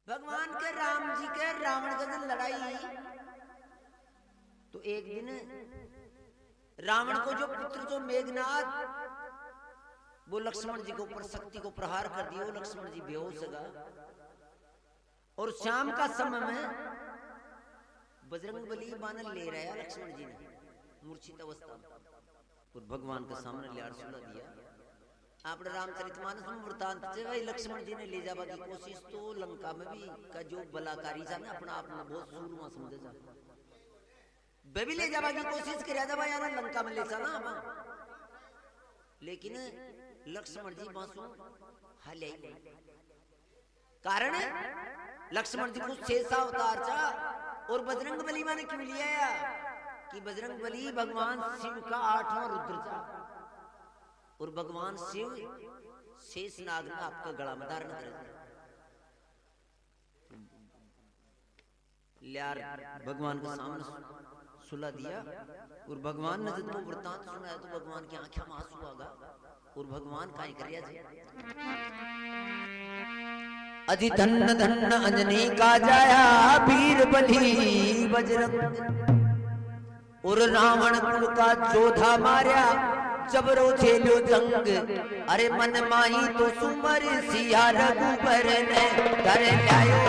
भगवान के राम जी के रावण के दिन लड़ाई, तो एक दिन रावण को जो पुत्र जो मेघनाथ, वो लक्ष्मण जी के ऊपर शक्ति को प्रहार कर दिया, वो लक्ष्मण जी बेहोश हो गया। और शाम का समय में बजरंगबली बाण ले रहा है लक्ष्मण जी ने मूर्छित अवस्था में, और भगवान के सामने ले सुला दिया। आपने रामचरितमानस में वृतांत से भाई लक्ष्मण जी ने ले जावा की कोशिश, तो लंका में भी का जो बलाकारी था ना अपना आप में बहुत सूरमा समझे जा, वे भी ले जावा की कोशिश कर रहा भाई यार लंका में ले चला, लेकिन लक्ष्मण जी बांसु हले कारण लक्ष्मण जी को शेषा अवतार था, और बजरंगबली माने क्यों लिया कि बजरंगबली भगवान शिव का 8वां रुद्र था, और भगवान शिव शेष नाग ने आपका गला में धारण कर लिया, भगवान के सामने सुला दिया। और भगवान ने जब वृतांत सुनाया तो भगवान की आंखें में आंसू आ गया, और भगवान काई करिया अधि धन्न धन्न अंजनी का जाया वीर बली बजरंग, और रावण कुल का जोधा मार्या जबरो झेलो जंग, अरे मन माही तो सुमर सिया रघुबर ने कर लायो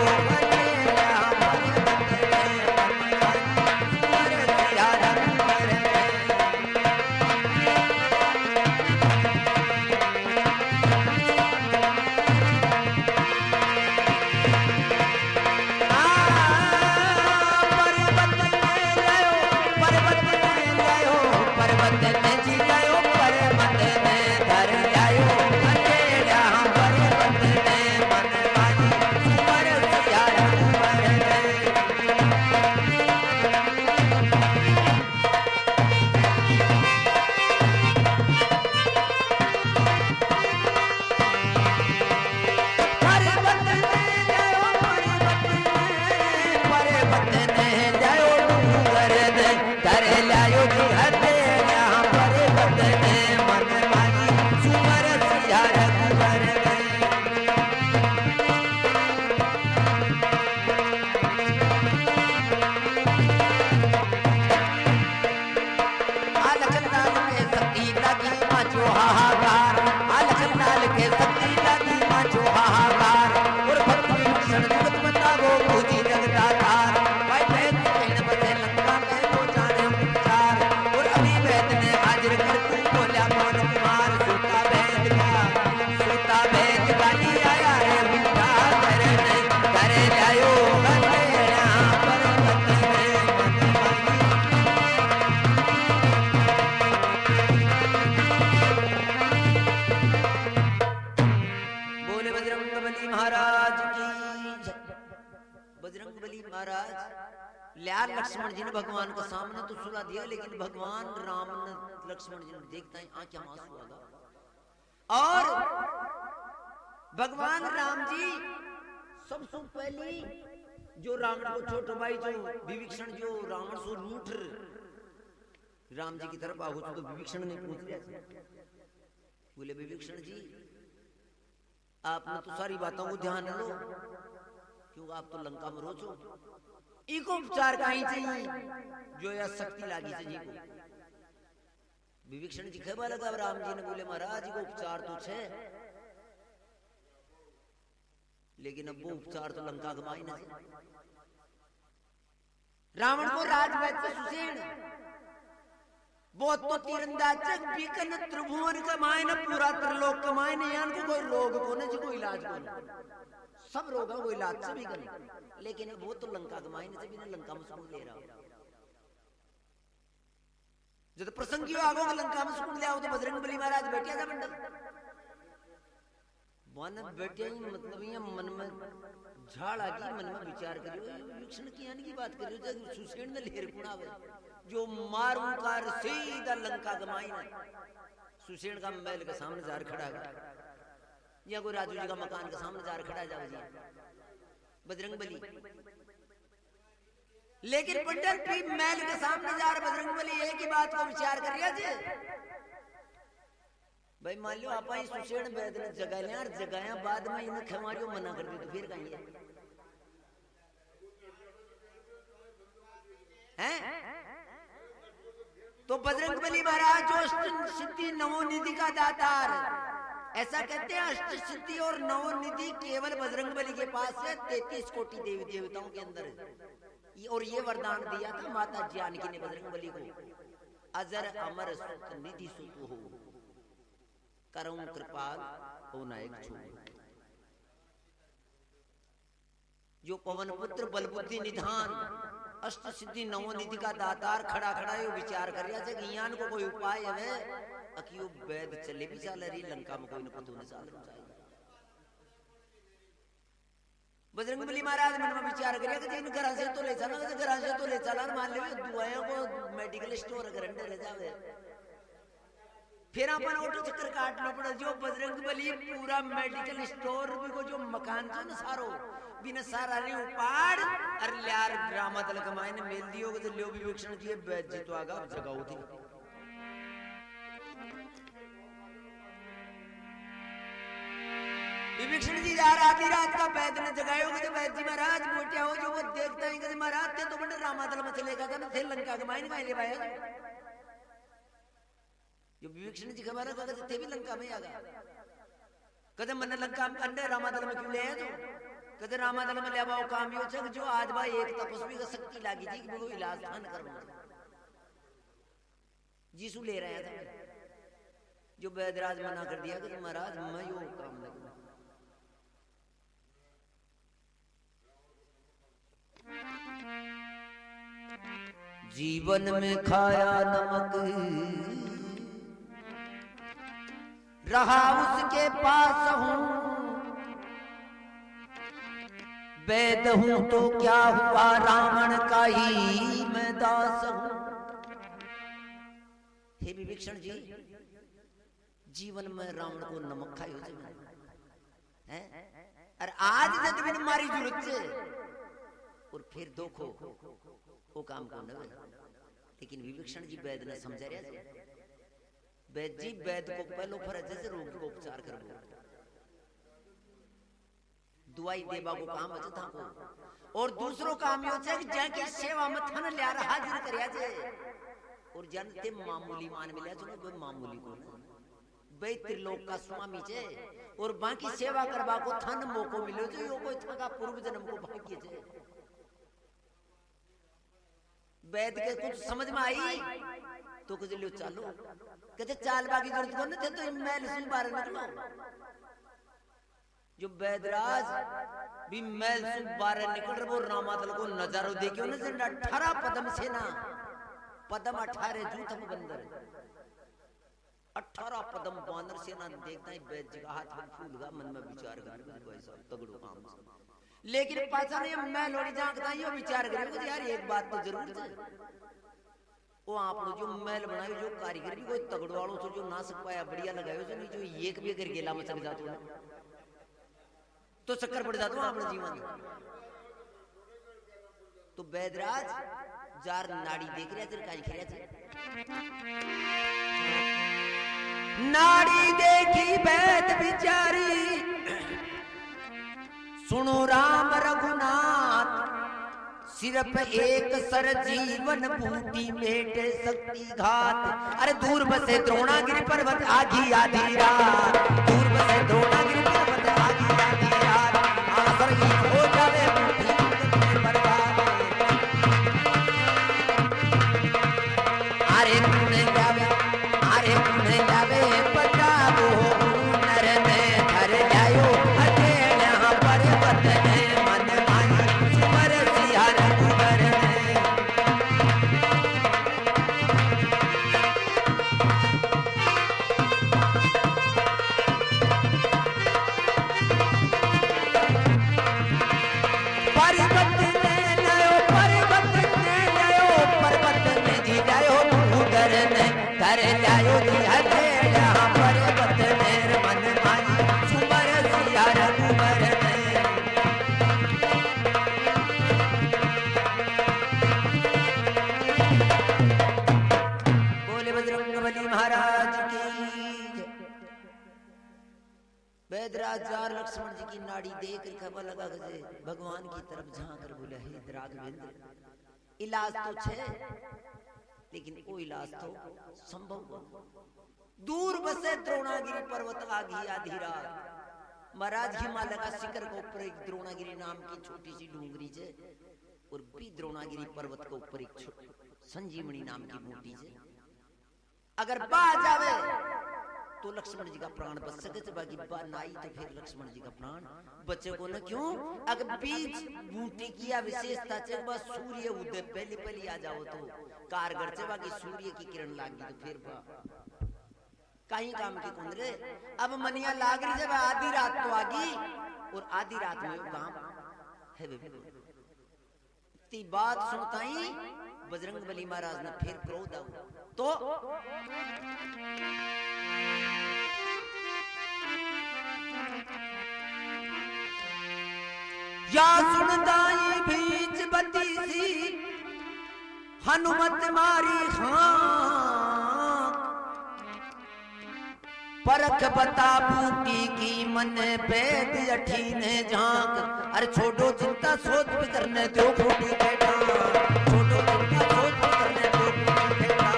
लक्ष्मण जी ने भगवान के सामने तो सुला दिया, लेकिन भगवान राम ने लक्ष्मण जी ने देखता है आंखें में आंसू आ गया। और भगवान राम जी सबसे पहले जो रावण को छोटे भाई जो विभीषण जो रावण से रूठ राम जी की तरफ आगो तो विभीषण ने पूछ लिया, बोले विभीषण जी आपने तो सारी बातों को ध्यान लो, क्यों आप तो लंका में रोचो, इको उपचार कहीं चाहिए जो या शक्ति लागी से जी को। विभीषण जी खेबा लगा, राम जी ने बोले महाराज को उपचार तो छे, लेकिन अब वो उपचार तो लंका कमाई ना। रावण को राजवैद्य सुसेन बहुत तो तीरंदाज बीकन त्रिभुवन कमाए न पूरा त्रिलोक कमाए न, यान को कोई रोग को न कोई इलाज को न, सब रोगों को इलाज से भी कर, लेकिन वो तो लंका कमाई न से भी न लंका में सुकून ले रहा हो। जब प्रसंग आगो लंका में सुकून ले आओ तो बजरंगबली महाराज बैठे था मंडल वन बैठे ही मतलब ये मन में झाड़ आगी, मन में विचार करियो विभीषण की यानी की बात करियो जब सुसेन ने लेर कुणावे जो मारू कार सीधा लंका कमाई न, सुसेन का महल के सामने जार खड़ा है या कोई राजू जी का मकान के सामने जार खड़ा जाओ जी बजरंगबली, लेकिन पंढरपुर महल के सामने जार बजरंगबली एक ही बात को विचार कर रहा जी भाई मान लो आप सुसेन वैद ने जगा लिया और जगाया बाद में इन्हें खमारियों मना कर दी तो फिर कहीं हैं? तो बजरंगबली महाराज जो अष्ट सिद्धि नवोनिधि का दातार, ऐसा कहते हैं अष्ट सिद्धि और नवोनिधि केवल बजरंगबली के पास है, 33 कोटि देवी देवताओं के अंदर है। और ये वरदान दिया था माता जानकी ने बजरंगबली को, अजर अमर सुत निधि सुत हो, करऊं कृपाल हो नायक छू। जो पवन पुत्र बल बुद्धि निधान अष्ट सिद्धि नवोनिधि का दातार खड़ा खड़ा यो विचार कर रहा है ज्ञान को कोई उपाय है अकियो वैद चले भी चाल रही लंका में कोई न पतू न चाल बजरंगबली महाराज मन में विचार करिया कि इन घर से तो ले चला, घर से तो ले चला, मान ले दुआओं को मेडिकल स्टोर करंडे ले जावे, फिर अपन ऑटो चक्कर काटना पड़ा। जो बजरंगबली पूरा मेडिकल स्टोर भी को जो मकान था न सारो बिना सारा नहीं उपाड़ अरे यार ड्रामा तल कमाए ने मेल दियो तो लियो विवेक्षण जी बैठ जी तो आगा जगह होती। विवेक्षण जी जा रहा आधी रात का वैद ने जगायो कि वैद जी महाराज बोटिया हो जो वो देखता है कि महाराज थे तो बड़े रामातल में चले गया था थे लंका के मायने में ले पाया जो विवेक्षण जी खबर है थे भी लंका में आ गया कदम मन लंका में अंडे रामातल में क्यों ले आए तो कदम रामातल में ले आओ काम यो छे जो आज भाई एक तपस्वी का शक्ति लागी थी कि वो इलाज था न करना जीसू ले रहा था जो वैदराज मना कर दिया कि महाराज मैं यो काम लगूंगा। जीवन में खाया नमक रहा उसके पास हूं, वैद हूं तो क्या हुआ रावण का ही मैं दास हूं। हे विभीषण जी जीवन में रावण को नमक खाई है अरे आज तक बिन मारी जरूरत से और फिर देखो वो काम को न लेकिन विभीषण जी वैद ने समझा रहा वैद जी वैद को पहलो फर्ज जैसे रोग को उपचार करो दवाई देवा को काम बचे था को और दूसरो काम यो छे कि जाके सेवा में थन ल्या हाजिर करया छे और जनते मामूली मान मिला जो कोई मामूली को बे त्रिलोक का स्वामी छे और बाकी सेवा करवा को थन मौको मिलो जो यो कोई था का पूर्व जन्म को भाग्य छे। वैद के कुछ समझ में आई तो कुछ लियो चालो कहते चाल बाकी जरूरत को न थे तो मैल से बाहर निकलो जो वैदराज भी मैल से बाहर निकल रहे वो रामातल को नजारो देखियो न जन 18 पदम सेना पदम 18 जूथम बंदर 18 पदम बानर सेना देखता है वैद जी का हाथ में फूल का मन में विचार कर भाई साहब तगड़ो काम से लेकिन पाछा नहीं मैं लोड़ी झांकता यो विचार करेंगे यार एक बात तो जरूर है वो आप जो महल बनायो जो कारीगर भी कोई तगड़ वालों से जो ना सक पाया बढ़िया लगायो जो नहीं जो एक भी अगर गेला में चल जातो तो चक्कर पड़ जातो अपने जीवन तो वैदराज जार नाड़ी देख रहा तेरे काई खेरिया नाड़ी देखी वैद बिचारी सुनो राम रघुनाथ सिर्फ एक सर जीवन बूटी बेटे शक्ति घात। अरे दूर बसे द्रोणागिरि पर्वत आधी आधी रात दूर बसे द्रोणागिरि पर्वत आधी आधी रात आसर ही हो जावे बूटी बर्बाद। अरे तूने जावे बचाओ नर ने धर जायो वैदराज लक्ष्मण जी की नाड़ी देख खबर लगा भगवान की तरफ झांक कर बोले हे राघवेंद्र इलाज तो छे, लेकिन वो इलाज तो संभव दूर बसे द्रोणागिरी पर्वत आगी आधी रात। महाराज हिमालय का शिखर के ऊपर एक द्रोणागिरी नाम की छोटी सी डूंगरी छे, और भी द्रोणागिरी पर्वत के ऊपर एक संजीवनी नाम की बूटी छे। अगर बा जावे तो लक्ष्मण जी का प्राण बच सके, बाकी बा नाई तो फिर लक्ष्मण जी का प्राण बचे को न। क्यों? अगर बीच बूटी की विशेषता छे बस सूर्य उदय पहले पहले आ जाओ तो कारगर छे, बाकी सूर्य की किरण लागी तो फिर बा कहीं काम की कुंदरे। अब मनिया लाग रही जब आधी रात तो आगी, और आधी रात में काम है ती बात सुनता ही बजरंग बली महाराज ने फिर क्रोध आओ तो या सुनदाई बीच बती सी हनुमत मारी हाँ, परख बता बूटी की मन पेद अठी ने झांक। अरे छोटो चिंता सोच भी करने दो बूटी बेटा, छोटो चिंता सोच भी करने दो बूटी बेटा।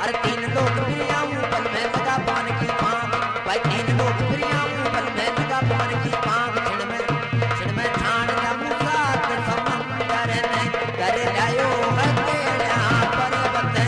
अरे तीन लोग प्रियाऊं पल में लगा पान की पान, भाई तीन लोग प्रियाऊं पल में लगा पान की पान। छिड़ में छान जाऊं साथ समंदर में, कर लायो अकेला पर्वत में।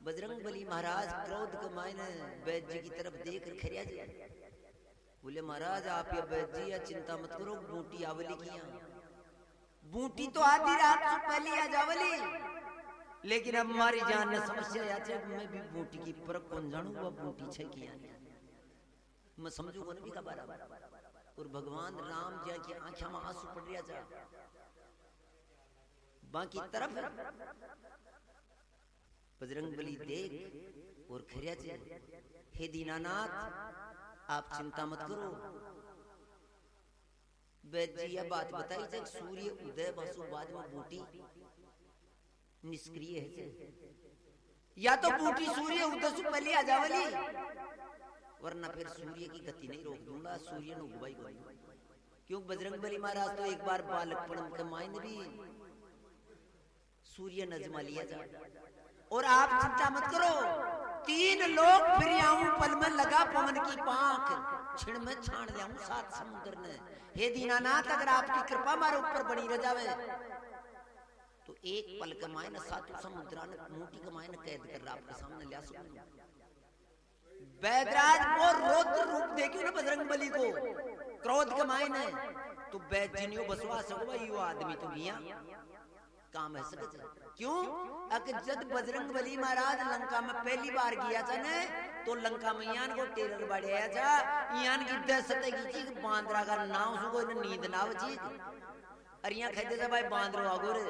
बजरंग बली महाराज क्रोध के मायने वैद्य जी की तरफ देख कर खरिया जी बोले, महाराज आप ये वैद्य जी या चिंता मत करो, बूटी आवली किया। बूटी तो आधी रात से पहले आ जावली, लेकिन अब हमारी जान ने समस्या या थे, मैं भी बूटी की परख कौन जानू वो बूटी छे किया मैं समझू को भी का बराबर। और भगवान राम जी की आंखों में आंसू पड़ रहा था, बाकी तरफ बजरंग बली देख और खरिया जी, हे दीनानाथ आप चिंता मत करो। वैद्य जी यह बात बताई जब सूर्य उदय बसो बाद में बूटी निष्क्रिय है, या तो बूटी सूर्य उदय से पहले आ जावली, वरना फिर सूर्य की गति नहीं रोक दूंगा, सूर्य ने उगवाई को। क्यों? बजरंग बली महाराज तो एक बार बालकपन के मायने भी सूर्य नजमा लिया जाए। और आप चिंता मत करो, तीन लोग फिर आऊं पल में लगा पवन की पांख, छिड़ में छान ले आऊं सात समुद्र ने। हे दीनानाथ अगर आपकी कृपा हमारे ऊपर बनी रह जावे तो एक पल कमाए न सातों समुद्र ने मोटी कमाए न कैद कर आपके सामने लिया सकूंगा। वैदराज को रौद्र रूप देखियो ना बजरंग बली को, क्रोध कमाए न तो वैद्य बसवा सको यो आदमी तो मिया काम है सकते। क्यों? अगर जब बजरंग बली महाराज लंका में पहली बार गया था ने तो लंका में यान को टेरर बढ़ाया था, यान की दहशत की चीज बांदरा का नाम सुको नींद ना बची। अरे यहाँ कहते थे भाई बांदरो आगोरे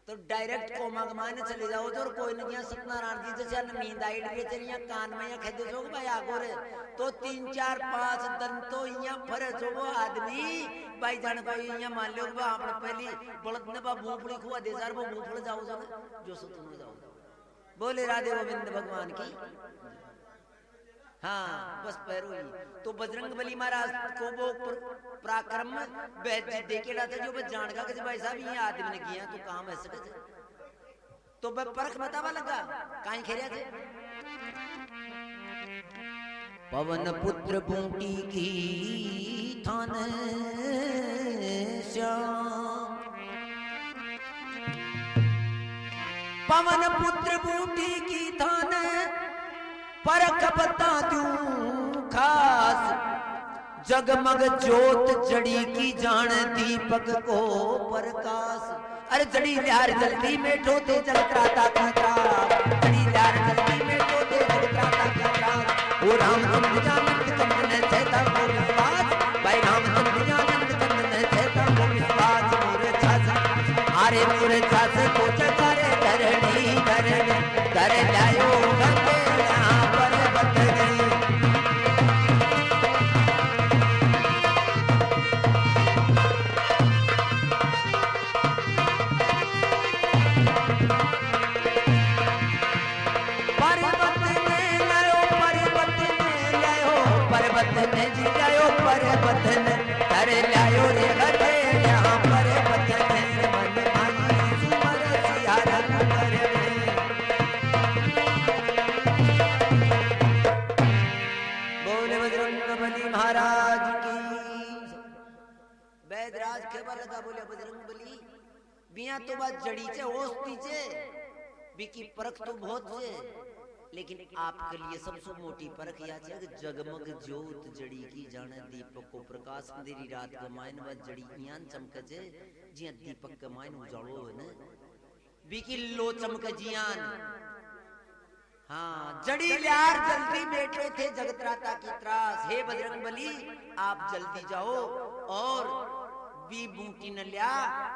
तो डायरेक्ट कोमा कमाने चले जाओ तो, और कोई नहीं यहाँ सत्यनारायण जी जैसे नींद आई डे चलिए कान में यहाँ कहते सो भाई आगोरे तो 3 4 5 दिन तो यहाँ फरस हो आदमी भाई जान कोई यहाँ मान लो आपने पहली बड़द ने बा मूंगफली खुआ दे जार वो मूंगफली जाओ जो सो तुम जाओ। बोले राधे गोविंद भगवान की। हाँ बस पैरो ही तो बजरंग बली महाराज को वो पराक्रम वैद्य देखे रहा था जो बस जान का कि भाई साहब ये आदमी ने किया तो काम ऐसे तो वह परख बतावा लगा कहीं खेरिया थे। पवन पुत्र बूटी की थान श्याम, पवन पुत्र बूटी की थान परख बता दूं खास, जगमग ज्योत जड़ी की जान दीपक को प्रकाश। अरे जड़ी ल्यार जल्दी में ठोते जगत्रा ताकत्रा जड़ी ल्यार जल्दी में ठोते जगत्रा ताकत्रा वो रामचंद्र जानंद कंदन चेता को विश्वास भाई रामचंद्र जानंद कंदन चेता को विश्वास मोरे छास अरे मोरे छास को चकारे धरणी धरणी कर लायो गंगे यहाँ पर बदले पर्वत ने जी लायो पर्वत ने कर लायो रे गधे यहाँ पर्वत ने मन मानी सुमर सियारा कर बोले बजरंगबली महाराज की बैदराज खबर लगा बोले बजरंगबली बिया तो बात जड़ी चे ओस्ती चे बिकी परख तो बहुत चे लेकिन आपके लिए सबसे मोटी परख या छे जगमग ज्योत जड़ी की जाने दीपक को प्रकाश अंधेरी रात के मायन व जड़ी ज्ञान चमके छे जिया दीपक के मायन उजाड़ो है ने बीकी लो चमके जियान हाँ जड़ी ल्यार जल्दी बैठे थे जगत्राता की त्रास हे बजरंगबली आप जल्दी जाओ और बी बूटी न लिया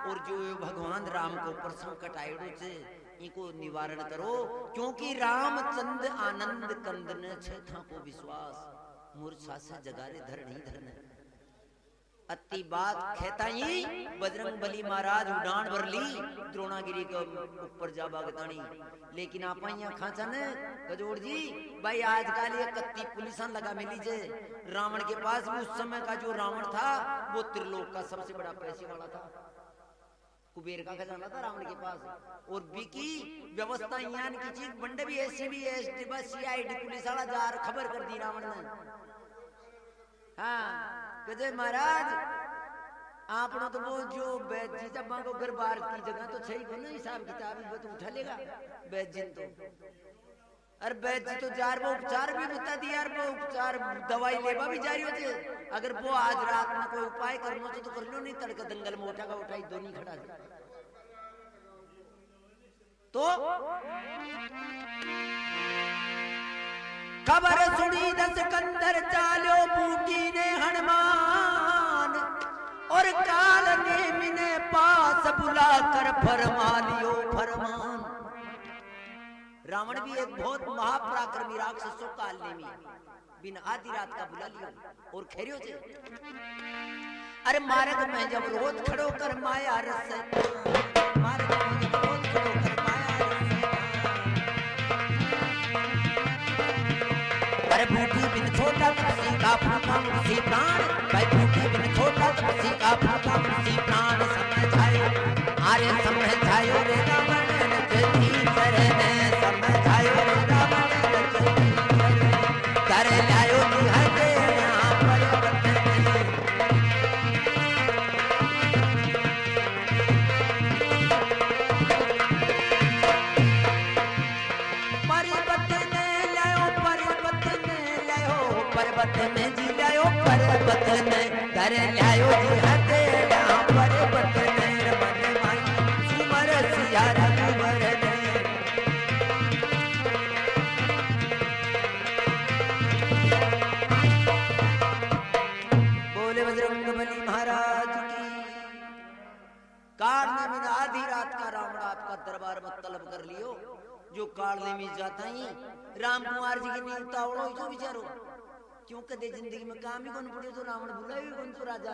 और जो भगवान राम को ऊपर संकट आयो छे इनको निवारण करो क्योंकि रामचंद्र आनंद कंदन छेथा को विश्वास मूर्छा से जगारे धरणी धरन अति बात खेताई बजरंगबली महाराज उड़ान भर ली द्रोणागिरी के ऊपर जा बागतानी लेकिन आप यहाँ खाचा ने गजोड़ जी भाई आजकल ये कत्ती पुलिसा लगा मिली जे रावण के पास भी उस समय का जो रावण था वो त्रिलोक का सबसे बड़ा पैसे वाला था कुबेर का खजाना था रावण के पास और बिकी व्यवस्था यान की चीज बंडे भी ऐसी भी है बस सीआईडी पुलिस वाला जार खबर कर दी रावण ने हाँ गजय महाराज आपने तो वो जो बैद जी जब को घर बार की जगह तो सही को ना हिसाब किताब वो तो उठा लेगा बैद जी तो अरे बैद जी तो जार वो उपचार भी बता दिया यार वो उपचार दवाई लेवा भी जारी होते अगर वो आज रात में कोई उपाय करना तो कर लो नहीं तड़का दंगल में उठा का उठाई दोनों खड़ा है तो खबर सुनी दस कंदर चालो बूटी ने हनुमान और काल ने मिने पास बुलाकर फरमा लियो फरमान रावण भी एक बहुत महापराक्रमी राक्षसों काल ने में बिन आधी रात का बुला लियो और खेरियो से अरे मार्ग में जब रोज खड़ो कर माया रस मार्ग में जब रोज खड़ो कर माया रस अरे बूटी बिन छोटा तपसी का फूका मुसी प्राण भाई बूटी बिन छोटा तपसी का फूका मुसी प्राण समझायो अरे समझायो रे रावण रचती सरने समझायो रे रावण रचती कर लायो निहते यहाँ पर पर्वत में जी लायो पर्वत में कर लायो जी हते यहाँ पर्वत में रमन माई सुमर सियारा कुंवर ने बोले बजरंगबली महाराज की काल में आधी रात का रावण आपका दरबार में तलब कर लियो जो काल में जाता ही राम कुमार जी की नींद तावड़ो जो विचारो क्यों कदे जिंदगी में काम ही कौन पड़े तो रावण बुला भी कौन तो राजा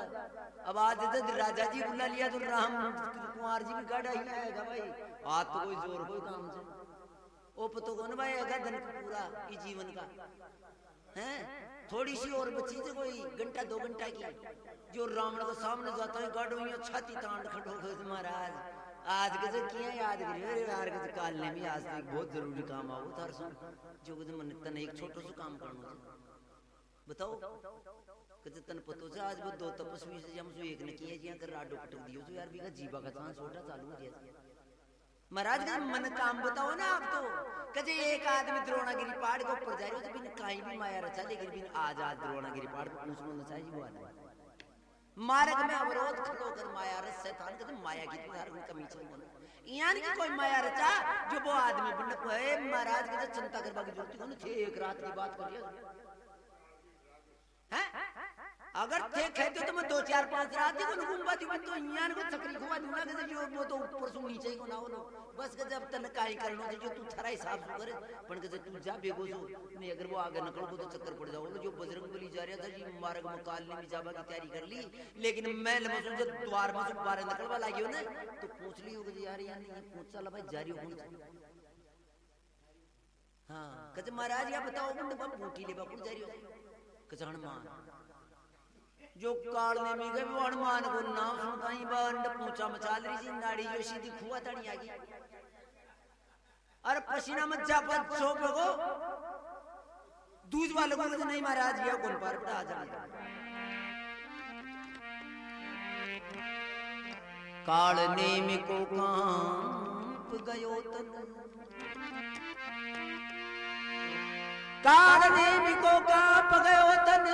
अब आज जब राजा जी बुला लिया तो राम कुमार जी भी गाड़ा ही आएगा भाई आज तो कोई जोर कोई काम से ओ पतो कौन भाई आएगा धन पूरा इस जीवन का हैं थोड़ी सी और बची थी कोई घंटा 2 घंटा की जो रावण को सामने जाता है गाड़ो ही छाती तांड खड़ो महाराज आज के जो किया याद करियो यार के काल ने भी आज तक बहुत जरूरी काम आओ थार सो जो मन तन एक छोटो सो काम करनो बताओ कते तन पतो से आज वो 2 तपस्वी से हम सो एक ने किए जिया कर राडो कटक दियो तो यार बीगा जीवा का सांस छोटा चालू हो गया महाराज का मन काम बताओ ना आप तो कजे एक आदमी द्रोणागिरी पहाड़ के ऊपर जा रहे हो तो बिन काई भी माया रचा लेकिन बिन आज द्रोणागिरी पहाड़ पे पूछनो न चाहिए वो आदमी मार्ग में अवरोध खड़ो कर माया रस शैतान के माया की तार में कमी चल यानी कि कोई माया रचा जो वो आदमी बन को है महाराज के चिंता करवा की जरूरत कोन छे एक रात की बात करिए हैं अगर थे कहते तो मैं 2 4 5 रात को घूमवा दी तो यान को चक्री खुआ दूंगा कि जो वो तो ऊपर से नीचे को ना हो बस के जब तन काई करनो जो तू थारा हिसाब से करे पण के तू जा बेगो सो नहीं अगर वो आगे निकल को तो चक्कर पड़ जाओगे जो बजरंगबली जा रहा था जी मार्ग में काल ने भी जावा की तैयारी कर ली लेकिन महल में जो द्वार में से बाहर निकलवा लागियो ना तो पूछ ली होगी यार यार नहीं पूछ चला भाई जारी हो हां कहे महाराज या बताओ बंद बम बूटी ले बापू जारी हो कहे हनुमान जो काल ने मी गए वो हनुमान को नाम सुनता ही बंड पूछा मचाल रही जी नाड़ी जो सीधी खुआ तड़ी आ गई अरे पसीना मत जा पर सो बगो दूध वाले को नहीं महाराज ये कौन पर पड़ा जा काल ने मी को कांप गयो तन काल ने मी को कांप गयो तन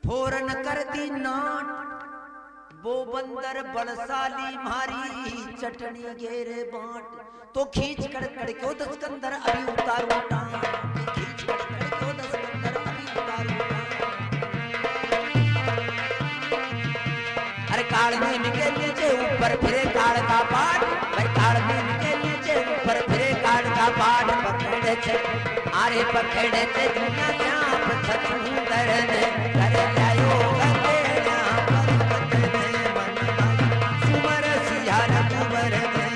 फोरन कर दी नाट वो बंदर बलशाली मारी चटनी घेरे बांट तो खींच कर क्यों दस्कंदर अभी उतारू टांग खींच कर क्यों दस्कंदर अभी उतारू अरे काल ने के नीचे ऊपर फिरे काल का पाट भाई काल ने के नीचे ऊपर फिरे काल का पाट पकड़े छे अरे पकड़े छे दुनिया चाप छछुंदर ने कर लायो कतेड़ा पर्वत में मन सुमर सियार कुंवर में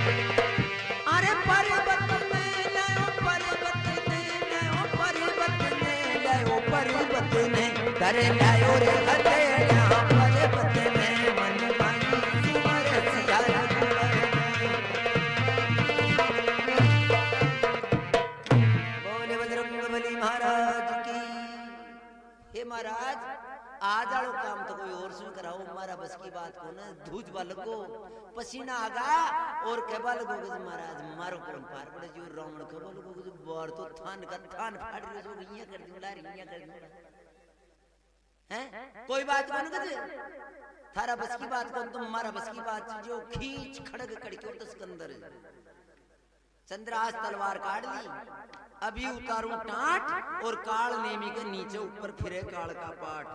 अरे पर्वत में लायो पर्वत में कर लायो रे कतेड़ा पर्वत में मन मानी सुमर सियार कुंवर बोले बजरंगबली महाराज की हे महाराज आज आलो काम तो कोई और सुन कराओ हमारा बस की बात को ना धूज वाल को पसीना आगा और केबा लगोगे महाराज मारो कौन पार पड़े जो रावण केबा लगोगे जो बार तो थान का थान फाड़ रही जो इया कर दूंगा इया कर दूंगा हैं कोई बात बन गए थारा बस की बात कौन तुम हमारा बस की बात जो खींच खड़ग कड़के तो सिकंदर चंद्रास तलवार काट ली अभी उतारू टाट और काल नेमी के नीचे ऊपर फिरे काल का पाट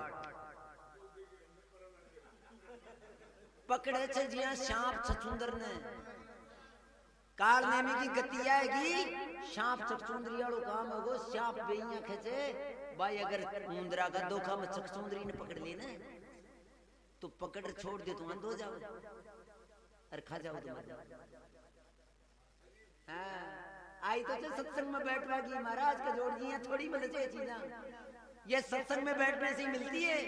पकड़े छे जिया सांप छछुंदर ने काल नेमी की गति आएगी सांप छछुंदरी वालो काम होगो सांप बेइया खेचे भाई अगर मुंदरा का धोखा में छछुंदरी ने पकड़ ली ना तो पकड़ छोड़ दे तो अंध हो जाओ अरे खा जाओ तुम हाँ आई तो सत्संग में बैठवा की महाराज का जोड़ दिया थोड़ी मिल जाए चीजा ये सत्संग में बैठने से मिलती है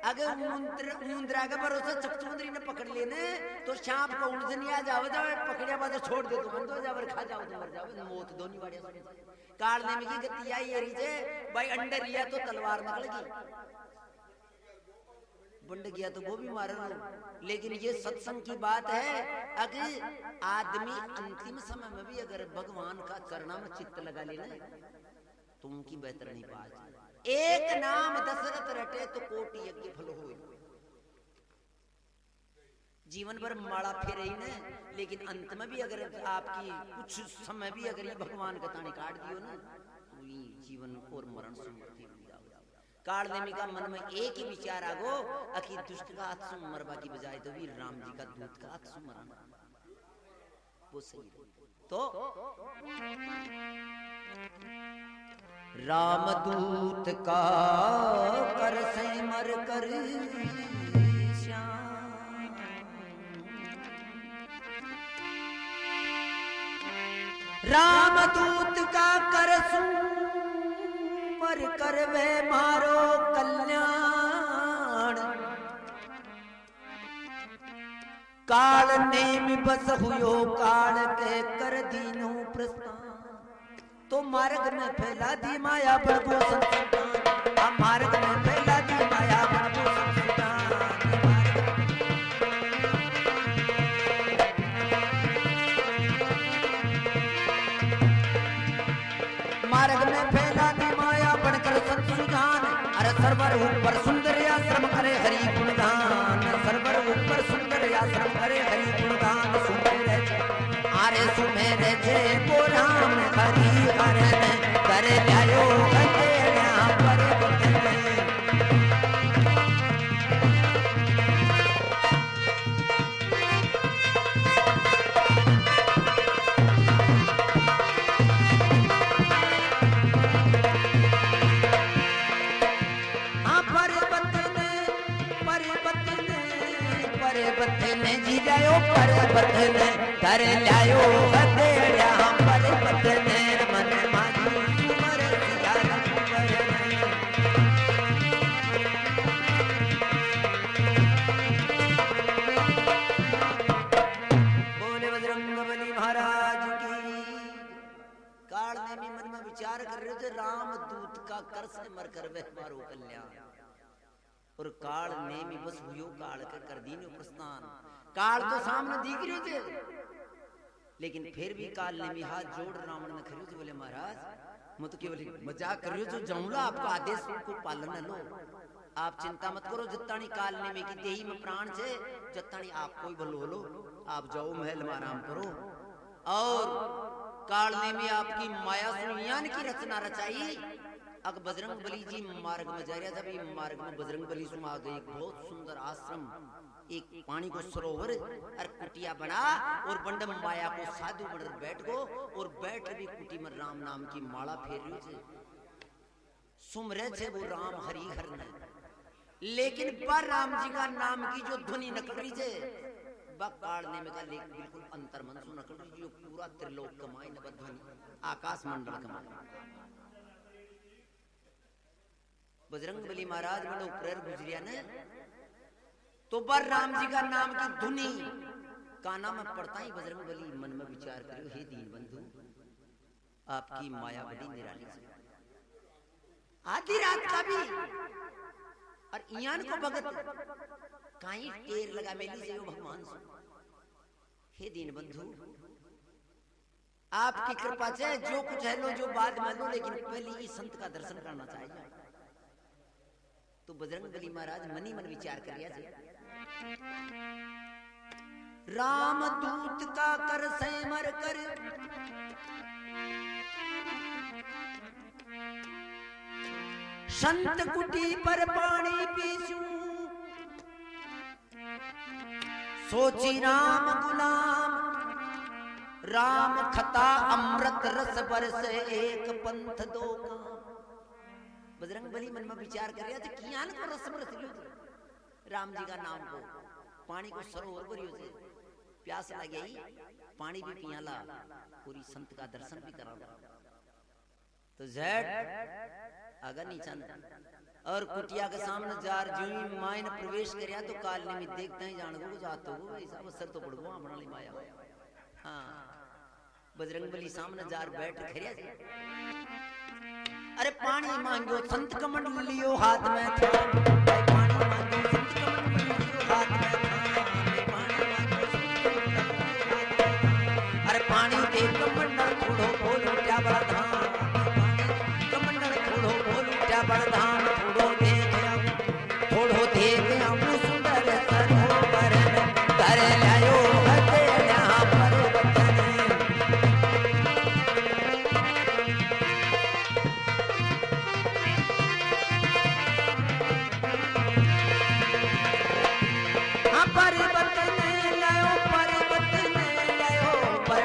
अगर मुंद्रा का भरोसा चकचुंदरी ने पकड़ लेने तो सांप को उलझनी आ जाओ जाओ पकड़िया बाद छोड़ दे तो बंद हो जाओ खा जाओ तो मर जाओ मौत दोनी वाड़िया काल ने की गति आई हरी जे भाई अंडर लिया तो तलवार निकलेगी बंड गया तो वो भी मार लो लेकिन ये सत्संग की बात है अगर आदमी अंतिम समय में भी अगर भगवान का चरणा में चित्त लगा लेना तो उनकी बेहतर नहीं बात एक नाम दशरथ रटे तो कोटि यज्ञ फल हो जीवन भर माड़ा फेरे ही ना लेकिन अंत में भी अगर आपकी कुछ समय भी अगर ये भगवान का ताने काट दियो ना तो ये जीवन और मरण समृद्धि काल नेमी का मन में एक ही विचार आगो अखी दुष्ट का हाथ से मरवा की बजाय तो भी राम जी का दूत का हाथ से मरना वो सही तो रामदूत का कर से मर कर रामदूत का कर मर कर वे मारो कल्याण काल नेम बस हुयो काल के कर दीनो प्रस्थान तो मार्ग में फैला दी माया प्रभु संतान मार्ग में फैला दी माया प्रभु संतान सरवर ऊपर सुंदर आश्रम करे हरि गुणगान, सरवर ऊपर सुंदर आश्रम करे हरि गुणगान। सुमेरे आरे सुमेरे जे वो राम हरि हरे करे लायो गंजेड़ा पर बदले। बतने जी जायो पर बतने कर लायो गदेड़ा पर बतने मन माजी उमर सियारा बोले बजरंगबली महाराज की। काल ने भी मन में विचार कर रहे थे राम दूत का कर से मर कर वह मारो कल्याण। और काल ने भी बस हुयो काल कर दीनो प्रस्थान। काल तो सामने दिख रहे थे, लेकिन फिर भी काल ने भी हाथ जोड़ रावण ने खड़े थे, बोले महाराज मैं तो केवल मजाक कर रही हूँ, जो जाऊंगा आपका आदेश को पालन लो, आप चिंता मत करो। जत्तानी काल ने में की देही में प्राण से जत्तानी आप कोई बोलो लो, आप जाओ महल में आराम करो। और काल ने भी आपकी माया सुनियान की रचना रचाई। अग बजरंग बली जी मार्ग में जा रहा था, भी मार्ग में बजरंग बली सुन आ गई। एक बहुत सुंदर आश्रम, एक पानी को सरोवर और कुटिया बना और बंडम माया को साधु बन बैठ गो और बैठ भी कुटी में राम नाम की माला फेर रही थे, सुमरे थे वो राम हरि हर ने। लेकिन पर राम जी का नाम की जो ध्वनि निकल रही थे काढ़ने में का लेख बिल्कुल अंतर मन सु निकल रही, जो पूरा त्रिलोक कमाई न ध्वनि आकाश मंडल कमाई। बजरंग बली महाराज बड़े ऊपर गुजरिया ने तो बर राम जी का नाम की धुनी काना में पड़ता ही बजरंग बली मन में विचार करो, हे दीन बंधु आपकी माया बड़ी निराली से। आधी रात का भी और इयान को भगत काई टेर लगा मेली से भगवान से। हे दीन बंधु आपकी कृपा से जो कुछ है लो, जो बाद में लो, लेकिन पहले ही संत का दर्शन करना चाहिए। तो बजरंग बली महाराज मनी मन विचार कर लिया, राम दूत का कर से मर कर संत कुटी पर पानी पीसूं, सोची राम गुलाम राम खता अमृत रस बरसे एक पंथ दो। बजरंग बली मन में विचार कर रहा था कियान को रसम रस लियो राम जी का नाम को पानी को सरोवर भरियो से प्यास लगी पानी भी पियाला पूरी संत का दर्शन भी करा। तो जेड अगर नहीं चंद और कुटिया के सामने जार जुई मायन प्रवेश करया तो काल में देखते ही जान गो जातो गो ऐसा अवसर तो पड़ गो अपना ली माया। हां बजरंग बली सामने जार बैठ खरिया से अरे पानी मांगो संत कमंडल लियो हाथ में था, पानी मांगो संत कमंडल लियो हाथ में था, पानी मांगो संत कमंडल। अरे पानी दे कमंडल थोड़ो बोल उठा बड़ा धाम, कमंडल थोड़ो बोल उठा बड़ा धाम, थोड़ो दे गया वो सुंदर सरोवर कर लायो हथेलियां पर बतने।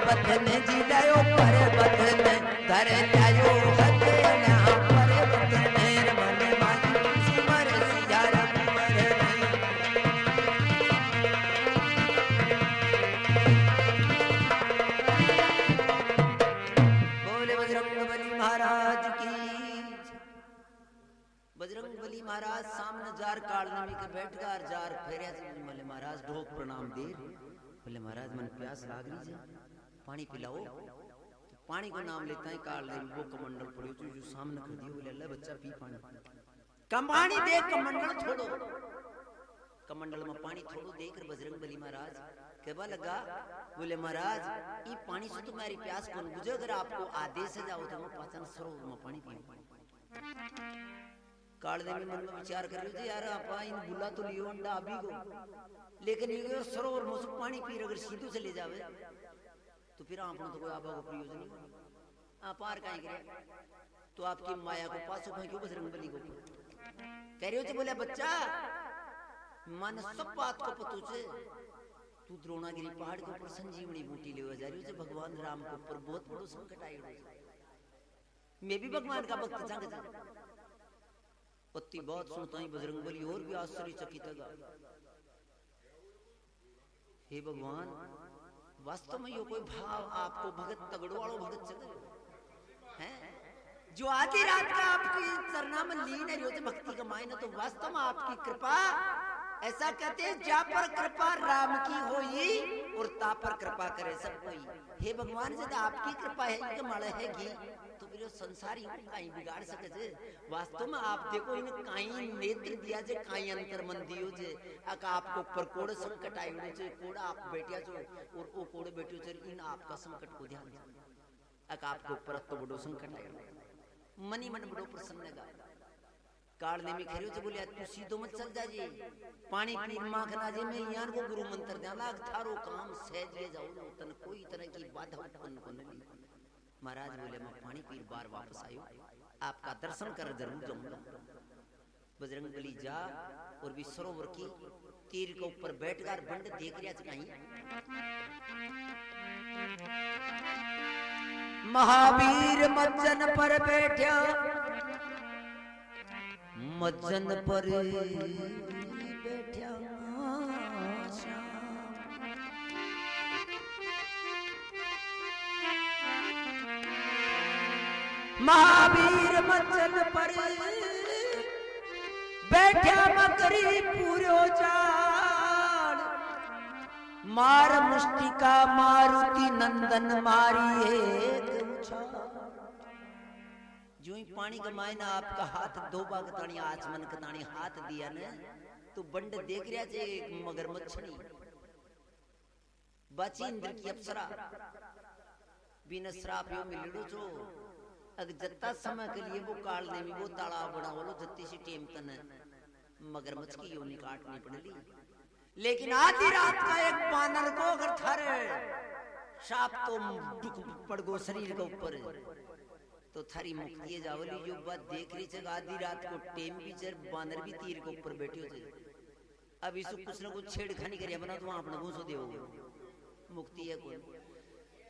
बतने जी लायो पर बतने कर लायो हथेलियां पर बतने मन माजी सिमर सियारा कुंवर बोले बजरंग बली महाराज की। बजरंग बली महाराज सामने जार कालनी के बैठ कर जार फेरे बोले महाराज ढोक प्रणाम दे। बोले महाराज मन प्यास लाग रही है पानी पिलाओ। तो पानी को नाम लेता है काल दे वो कमंडल पड़े तो जो सामने कर दियो बोले अल्लाह बच्चा पी पानी। कमानी दे कमंडल छोड़ो, कमंडल में पानी छोड़ो देकर बजरंग बली महाराज कहवा लगा बोले महाराज ये पानी से तो मेरी प्यास कौन बुझे, अगर आपको आदेश है जाओ तो मैं पाचन सरोवर में पानी पीऊं। काल देवी मन में विचार कर रहे थे यार आपा इन बुला तो लियो अंडा अभी को, लेकिन ये सरोवर में से पानी पी अगर सीधू से ले जावे तो फिर आप तो कोई आबा को प्रयोजन नहीं, आप पार कहीं करे तो आपकी माया को पासों फेंक्यो बजरंगबली को कह रहे हो थे बोले बच्चा मन सब बात को पतो छे, तू द्रोणागिरी पहाड़ के ऊपर संजीवनी बूटी ले जा रही हो, भगवान राम के ऊपर बहुत बड़ो संकट आयो, मैं भी भगवान का भक्त संग पत्ती बात सुनता ही बजरंगबली और भी आश्चर्यचकित होगा। हे भगवान वास्तव में यो कोई भाव आपको भगत तगड़ो वालों भगत चले हैं जो आधी रात का आपकी चरना में लीन है भक्ति का मायना, तो वास्तव में आपकी कृपा ऐसा कहते हैं जा पर कृपा राम की होई और ता पर कृपा करे सब कोई। हे भगवान जब आपकी कृपा है माड़े है घी तो फिर संसारी कहीं बिगाड़ सके जे, वास्तव में आप देखो इन कहीं नेत्र दिया जे कहीं अंतर मन दियो जे अक आपको पर कोड़ संकट आयो जे कोड़ा आप बैठिया जो और ओ कोड़े बैठियो जे इन आपका संकट को ध्यान अक आपको पर तो बड़ो संकट आयो मनी मन बड़ो प्रसन्न गा काल ने में खरियो जे बोले तू सीधो मत चल जा जी पानी पी माखना जे मैं यार को गुरु मंत्र दे लाग थारो काम सहज ले जाओ तन कोई तरह की बाधा उत्पन्न को नहीं। महाराज बोले मैं पानी पी बार वापस आयो आपका दर्शन कर जरूर जाऊंगा। बजरंगबली जा और भी सरोवर की तीर के ऊपर बैठकर बंड देख रिया कहीं महावीर मज्जन पर बैठा मज्जन पर बैठा महावीर मज्जन पर बैठा मकरी पूरो जाल मार मुष्टिका मारुति नंदन मारी एक जो ही पानी का मायना आपका हाथ दो बाग तानी आचमन का तानी हाथ दिया ने तो बंड देख रहा जे मगरमच्छ छड़ी बची इंद्र की अप्सरा बिना श्राप यो मिलड़ो जो अग जत्ता समय के लिए वो काल ने वो तालाब बना बोलो जत्ती सी टेम तन मगरमच्छ की योनि काटनी पड़ली, लेकिन आधी रात का एक बानर को अगर थारे शाप तो दुख पड़ गो शरीर के ऊपर तो थारी मुक्ति जावली जो बात देख रही जगह आधी रात को टेम भी चर बानर भी तीर के ऊपर बैठे हो अब इसको कुछ ना कुछ छेड़खानी करिए बना तो अपना घूसो देव मुक्ति है कौन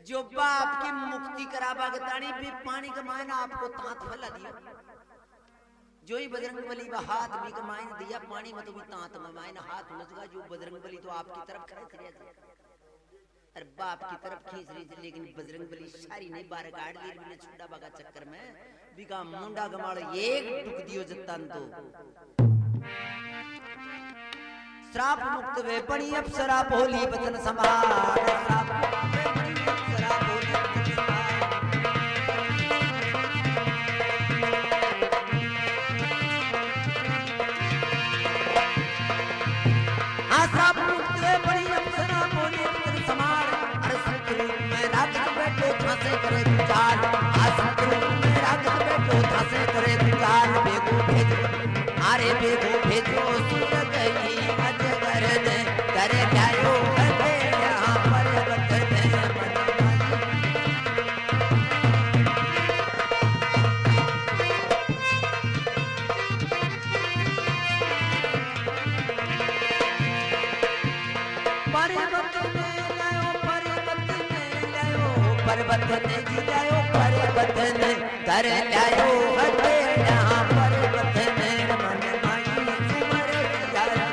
जो बाप की मुक्ति कराबा के तानी भी पानी का मायना आपको तांत फैला दिया जो ही बजरंगबली का हाथ भी कमाइन दिया पानी में तो भी तांत में मायना हाथ लगा जो बजरंगबली तो आपकी तरफ खींच रही थी अरे बाप की तरफ खींच रही थी लेकिन बजरंगबली सारी नहीं बार गाड़ ली बिना छुड़ा बगा चक्कर में बिका मुंडा गमाड़ एक टुक दियो जत्तान तो श्राप मुक्त वे बड़ी अप्सरा भोली बदन समार श्राप मुक्त वे बड़ी अप्सरा भोली बदन समार श्राप मुक्त वे बड़ी अप्सरा भोली बदन समार अरे संतरूप में रागत बैठो झांसे करे विचार संतरूप में रागत बैठो झांसे करे विचार बेगो भेजो अरे बेगो भेजो सुर गई करे जायो हटे यहाँ पर बतने पर्वत ने जी जायो पर्वत ने कर जायो हटे यहाँ पर्वत ने मन माई सुमर जायो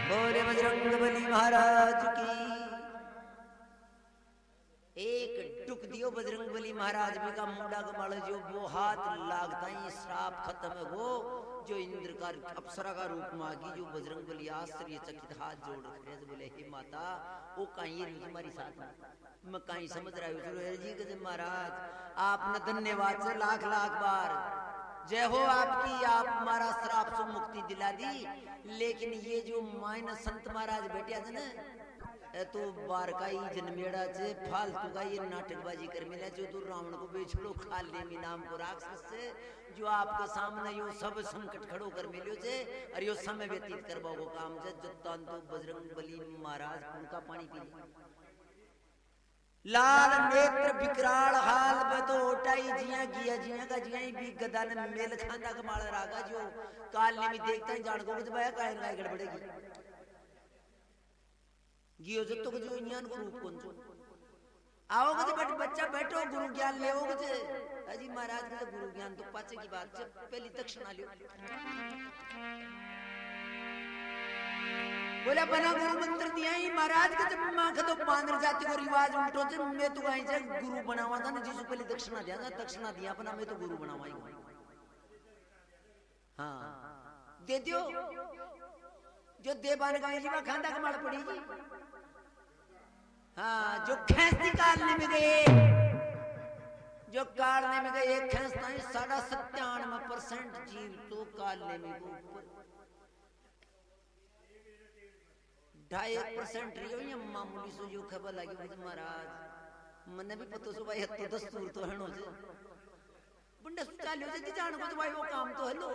बोले बजरंगबली महाराज की एक टुक दियो बजरंगबली महाराज भी का मुंडा कमाल जो वो हाथ लागता ही श्राप खत्म हो जो इंद्र का अप्सरा का रूप मांगी जो बजरंगबली आश्चर्यचकित हाथ जोड़ रखे बोले हे माता वो कहीं हमारी साथ मैं कहीं समझ रहा हूँ जी के महाराज आपने धन्यवाद से लाख लाख बार जय हो आपकी आप हमारा श्राप से मुक्ति दिला दी, लेकिन ये जो मायना संत महाराज बैठे थे ना तो बार का ही जन्मेड़ा से फालतू का ये नाटकबाजी कर मिला जो तू रावण को बेच लो खाले में नाम को राक्षस से जो आपके सामने यो सब संकट खड़ो कर मिलो से और यो समय व्यतीत करवाओ को काम से जो तो बजरंग बली महाराज उनका पानी पी लाल नेत्र विकराल हाल बतो ओटाई जिया गिया जिया का जिया भी गदा ने मेल खांदा कमाल रागा जो काल ने भी देखता है जान को बया काहे ना गड़बड़ेगी गियो जो तो जो ज्ञान को रूप कौन जो आओगे तो बच्चा बैठो गुरु ज्ञान लेओगे जे अजी महाराज के गुरु ज्ञान तो पाचे की बात से पहली दक्षिणा लियो बोला बना गुरु मंत्र दिया ही महाराज के जब मां के तो बांदर जाति को रिवाज उल्टो से मैं तो कहीं से गुरु बनावा था ना जिसको पहले दक्षिणा दिया था दक्षिणा दिया अपना मैं तो गुरु बनावा ही हाँ दे दियो जो देवान का जीवा खांदा कमाल पड़ी जी हाँ जो खैस निकालने में गए जो काटने में गए एक खैस नहीं 97% जीव तो काटने में गए ऊपर 2.5% रियो ये मामूली सो जो खबर लगी मुझे महाराज मने भी पतो सो भाई हत्तो दस्तूर तो है नो से बुंडा चालियो से जान को तो भाई वो काम तो है लो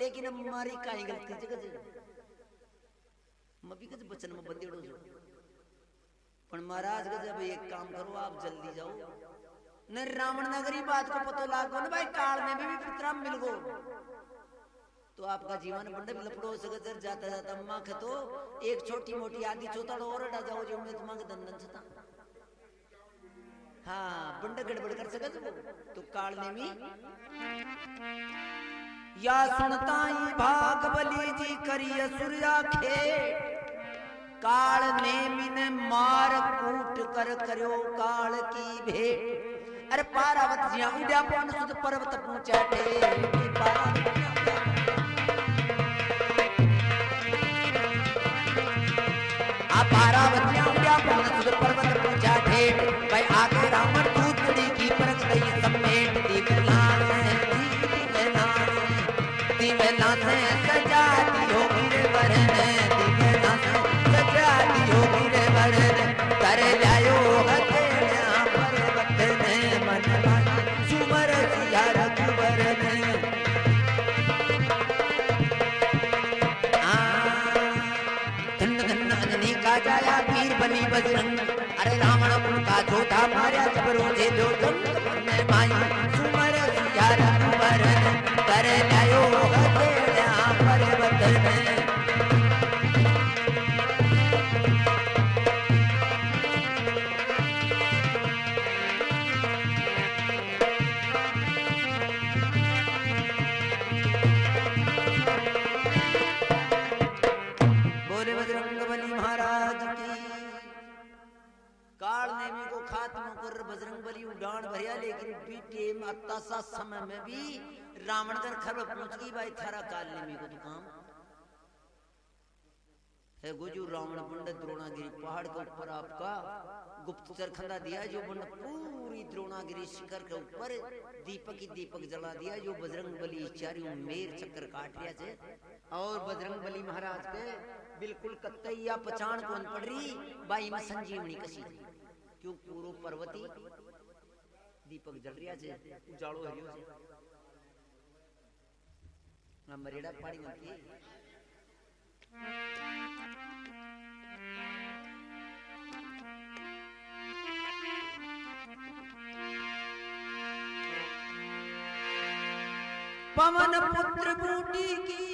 लेकिन हमारी काई गलती जगह से मबी के बचन में बंदेड़ो जो पण महाराज का जब एक काम करो आप जल्दी जाओ न रावण नगरी बात को पतो लागो न भाई काल में भी पितरा मिल गो तो आपका जीवन बंडे लपड़ो सगजर जाता जाता मां के तो एक छोटी मोटी आदि चौथाड़ो और डा जाओ जो मैं तुम्हारे दंदन छता हाँ बंडे गड़बड़ कर सकत वो तो काल ने भी या सुनता ही भाग बली जी करिय सूर्या खेट काल ने मिने मार कूट कर करो काल की भेंट अरे पारावत जिया उड्या पौन सुध पर्वत पहुंचा पारावत जिया उड्या पौन सुध पर्वत पहुंचा ठेठ भाई आगे रावण दूतड़ी की परख गई समेट दिवला से सजा दियो गिरे वरन दिवला से सजा दियो गिरे वरन कर जायो हथेलिया पर्वत ने मन सुमर सिया रघुवर ने धन धन अग्नि का जाया वीर बनी बजरंग अरे रावण उनका छोटा मारा जबरो दे दो तुम माई सुमर सिया रघुवर कर जायो हथेलिया पर्वत ने बजरंग बली उड़ान भरिया लेकिन बीते अत्तासा समय में भी रावण कर खबर पहुंच गई भाई थारा काल ने को काम है गुजू रावण बंड द्रोणागिरी पहाड़ के ऊपर आपका गुप्तचर खंदा दिया जो बंड पूरी द्रोणागिरी शिखर के ऊपर दीपक ही दीपक जला दिया जो बजरंग बली चारों मेर चक्कर काट रिया छे और बजरंग बली महाराज के बिल्कुल कतैया पहचान कौन पड़ रही बाई में संजीवनी कसी क्यों पूरो पर्वती दीपक जल रिया छे उजाड़ो हरियो छे ना मरेड़ा पाड़ी मती पवन पुत्र बूटी की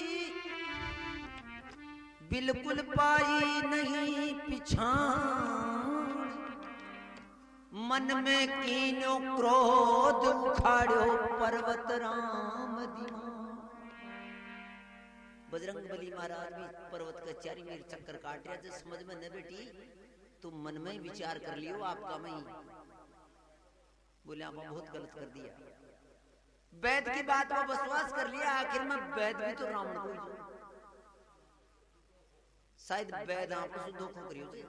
बिल्कुल पाई नहीं पिछाड़ मन में कीनो क्रोध उखाड़ो पर्वत राम दीवान बजरंग बली महाराज भी पर्वत का चारी मेर चक्कर काट रहा था समझ में न बेटी तो मन में विचार कर लियो आपका मैं बोले आप बहुत गलत कर दिया वैद की बात को विश्वास कर लिया आखिर में वैद भी तो रावण को ही शायद वैद आपको धोखा करियो थे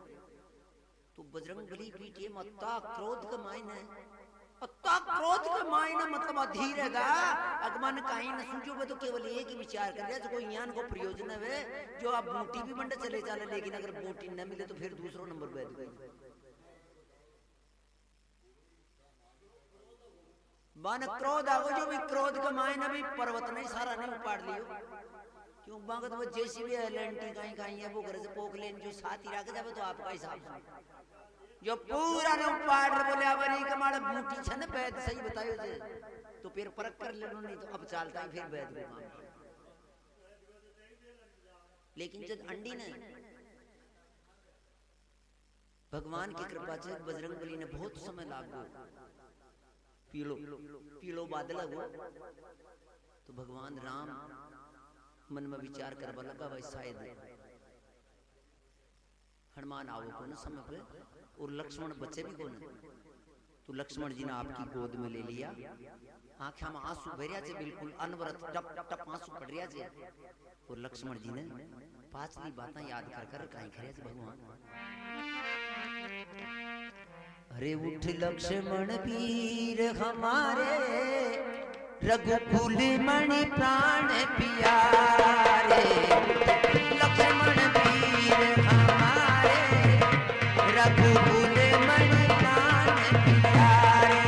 तो बजरंग बली पीठे मत्ता क्रोध का मायने क्रोध का मायना मतलब अधीर है अगमन कहीं न सूझो तो केवल एक ही विचार कर दिया कोई ज्ञान को प्रयोजन है जो आप बूटी भी मंडे चले चले, लेकिन अगर बूटी न मिले तो फिर दूसरा नंबर बैठ गई। मन क्रोध आगो जो भी क्रोध का मायना भी पर्वत नहीं सारा नहीं उपाड़ लियो, क्यों बागत वो जैसी भी एलएनटी कहीं कहीं है वो घर से पोख लेन जो साथ ही रख जावे तो आपका हिसाब जो पूरा न उपाड़ बोले अबरी कमाड़ बूटी छन बैद सही बतायो जे तो फिर परख कर लेनो, नहीं तो अब चलता ही फिर बैद को काम। लेकिन जब अंडी ने भगवान की कृपा से बजरंगबली ने बहुत समय लागो पीलो पीलो बादल हो तो भगवान राम मन में विचार करवा लगा भाई शायद हनुमान आओ को न समय पे और लक्ष्मण बच्चे भी कौन, तो लक्ष्मण जी ने आपकी गोद में ले लिया, आंखों में आंसू भरिया छे, बिल्कुल अनवरत टप टप आंसू पड़ रिया छे, और लक्ष्मण जी ने पांचवी बातें याद कर कर कहीं करे छे भगवान। अरे उठ लक्ष्मण वीर हमारे रघुकुल मणि प्राण प्यारे, लक्ष्मण वीर हमारे रघुकुल मणि प्राण प्यारे।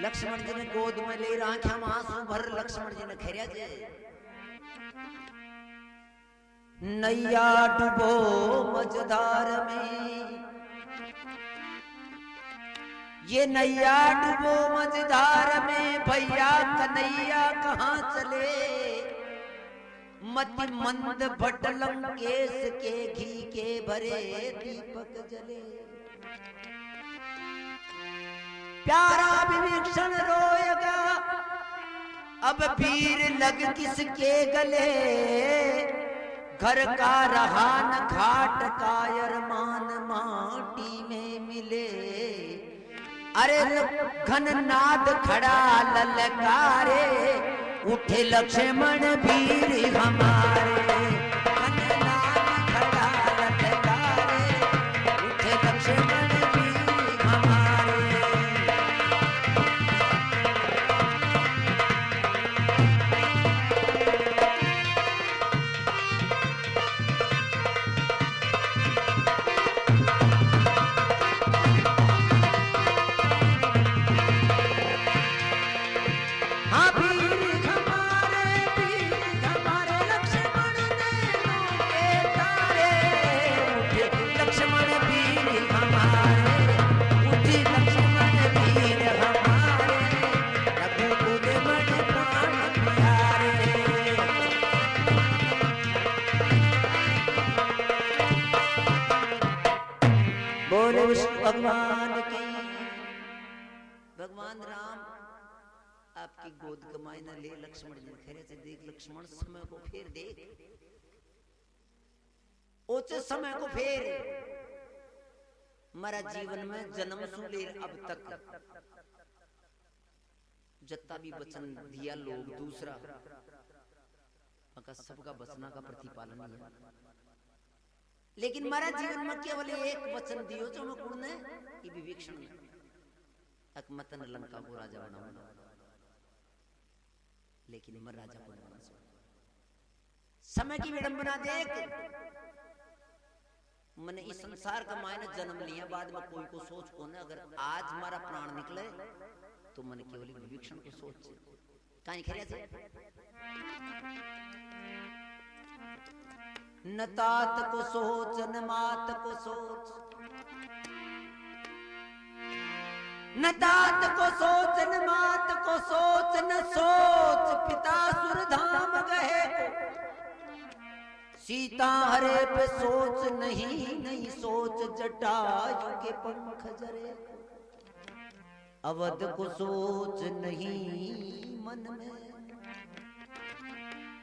लक्ष्मण जी ने गोद में ले आंखों में आंसू भर लक्ष्मण जी ने खेरिया जे नैया डुबो मझधार में, ये नैया डुबो मझधार में भैया कन्हैया कहाँ चले, मति मंद भट लंकेश के घी के भरे दीपक जले। प्यारा विभीषण रोएगा अब वीर लग किसके गले, घर का रहा न घाट कायर मान माटी में मिले। अरे घन नाद खड़ा ललकारे उठे लक्ष्मण वीर हमारे, घन नाद खड़ा ललकारे उठे लक्ष्मण वीर हमारे। भगवान की भगवान राम आपकी गोद कमाई न ले लक्ष्मण जी खेरे से देख लक्ष्मण समय को फेर देख, ओचे समय को फेर मेरा जीवन में जन्म से ले अब तक जत्ता भी वचन दिया लोग दूसरा मका सबका बचना का प्रतिपालन है, लेकिन मेरा जीवन में केवल एक वचन दियो जो मैं कुण ने कि विवेक्षण अकमतन लंका को राजा बनाऊंगा, लेकिन मैं राजा को बना समय की विडंबना देख मैंने इस संसार का मायने जन्म लिया, बाद में कोई को सोच को न अगर आज हमारा प्राण निकले तो मैंने केवल विवेक्षण को सोच कहीं खरिया थे न तात को सोच न मात को सोच, न तात को सोच न मात को सोच, न सोच पिता सुर धाम गए सीता हरे पे सोच नहीं, नहीं सोच जटायु के पंख जरे, अवध को सोच नहीं मन में,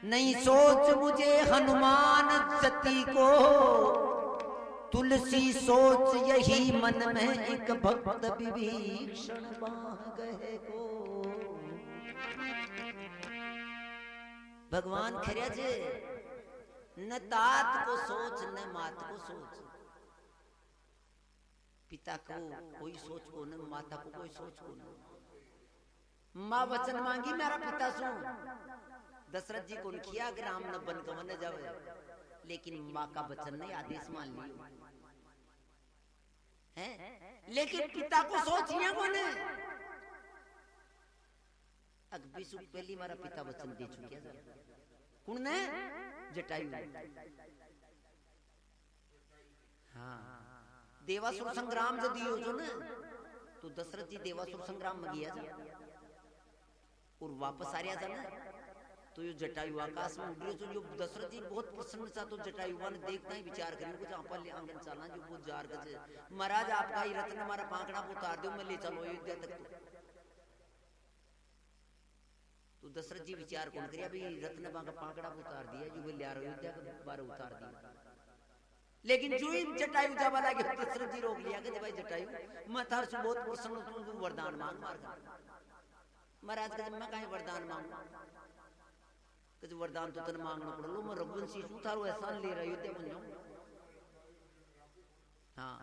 नहीं सोच मुझे हनुमान सती को, तुलसी सोच यही मन में, एक भक्त विभीषण बाह गए को। भगवान खरिया जे न तात को सोच न मात को सोच, पिता को कोई सोच को न, माता को कोई सोच को न। माँ वचन मांगी मेरा पिता सुन, दशरथ जी को किया कि राम न बन कवन न जावे, लेकिन माँ का वचन नहीं, आदेश मान लिया है, लेकिन पिता को सोचिए कोने। अगबी सुख पहली मारा पिता वचन दे चुके कौन ने, जटायु। हाँ देवासुर संग्राम जो दियो जो ने, तो दशरथ जी देवासुर संग्राम में गया जा और वापस आ रहा था ना, तो ये जटायु आकाश में उड़ रहे, जो दशरथ जी बहुत प्रसन्न था, तो जटायु ने देखता ही विचार करें कुछ आप आंगन चलना जो बहुत जार गजे, महाराज आपका ही रत्न हमारा पाकड़ा उतार दो, मैं ले चलो अयोध्या तक। तो दशरथ जी विचार कौन करिया, भी रत्न का पाकड़ा उतार दिया, जो वे लिया अयोध्या का बारे उतार दिया, लेकिन जो ही जटायु जावा लगे दशरथ जी रोक लिया कि भाई जटायु मैं थार से बहुत प्रसन्न हूं, तू वरदान मांग मार महाराज का, मैं कहीं वरदान मांगू, कि वरदान तो तन मांगना पड़ लो, मैं रघुवंशी हूं, थारो एहसान ले रहा अयोध्या बन जाऊं। हाँ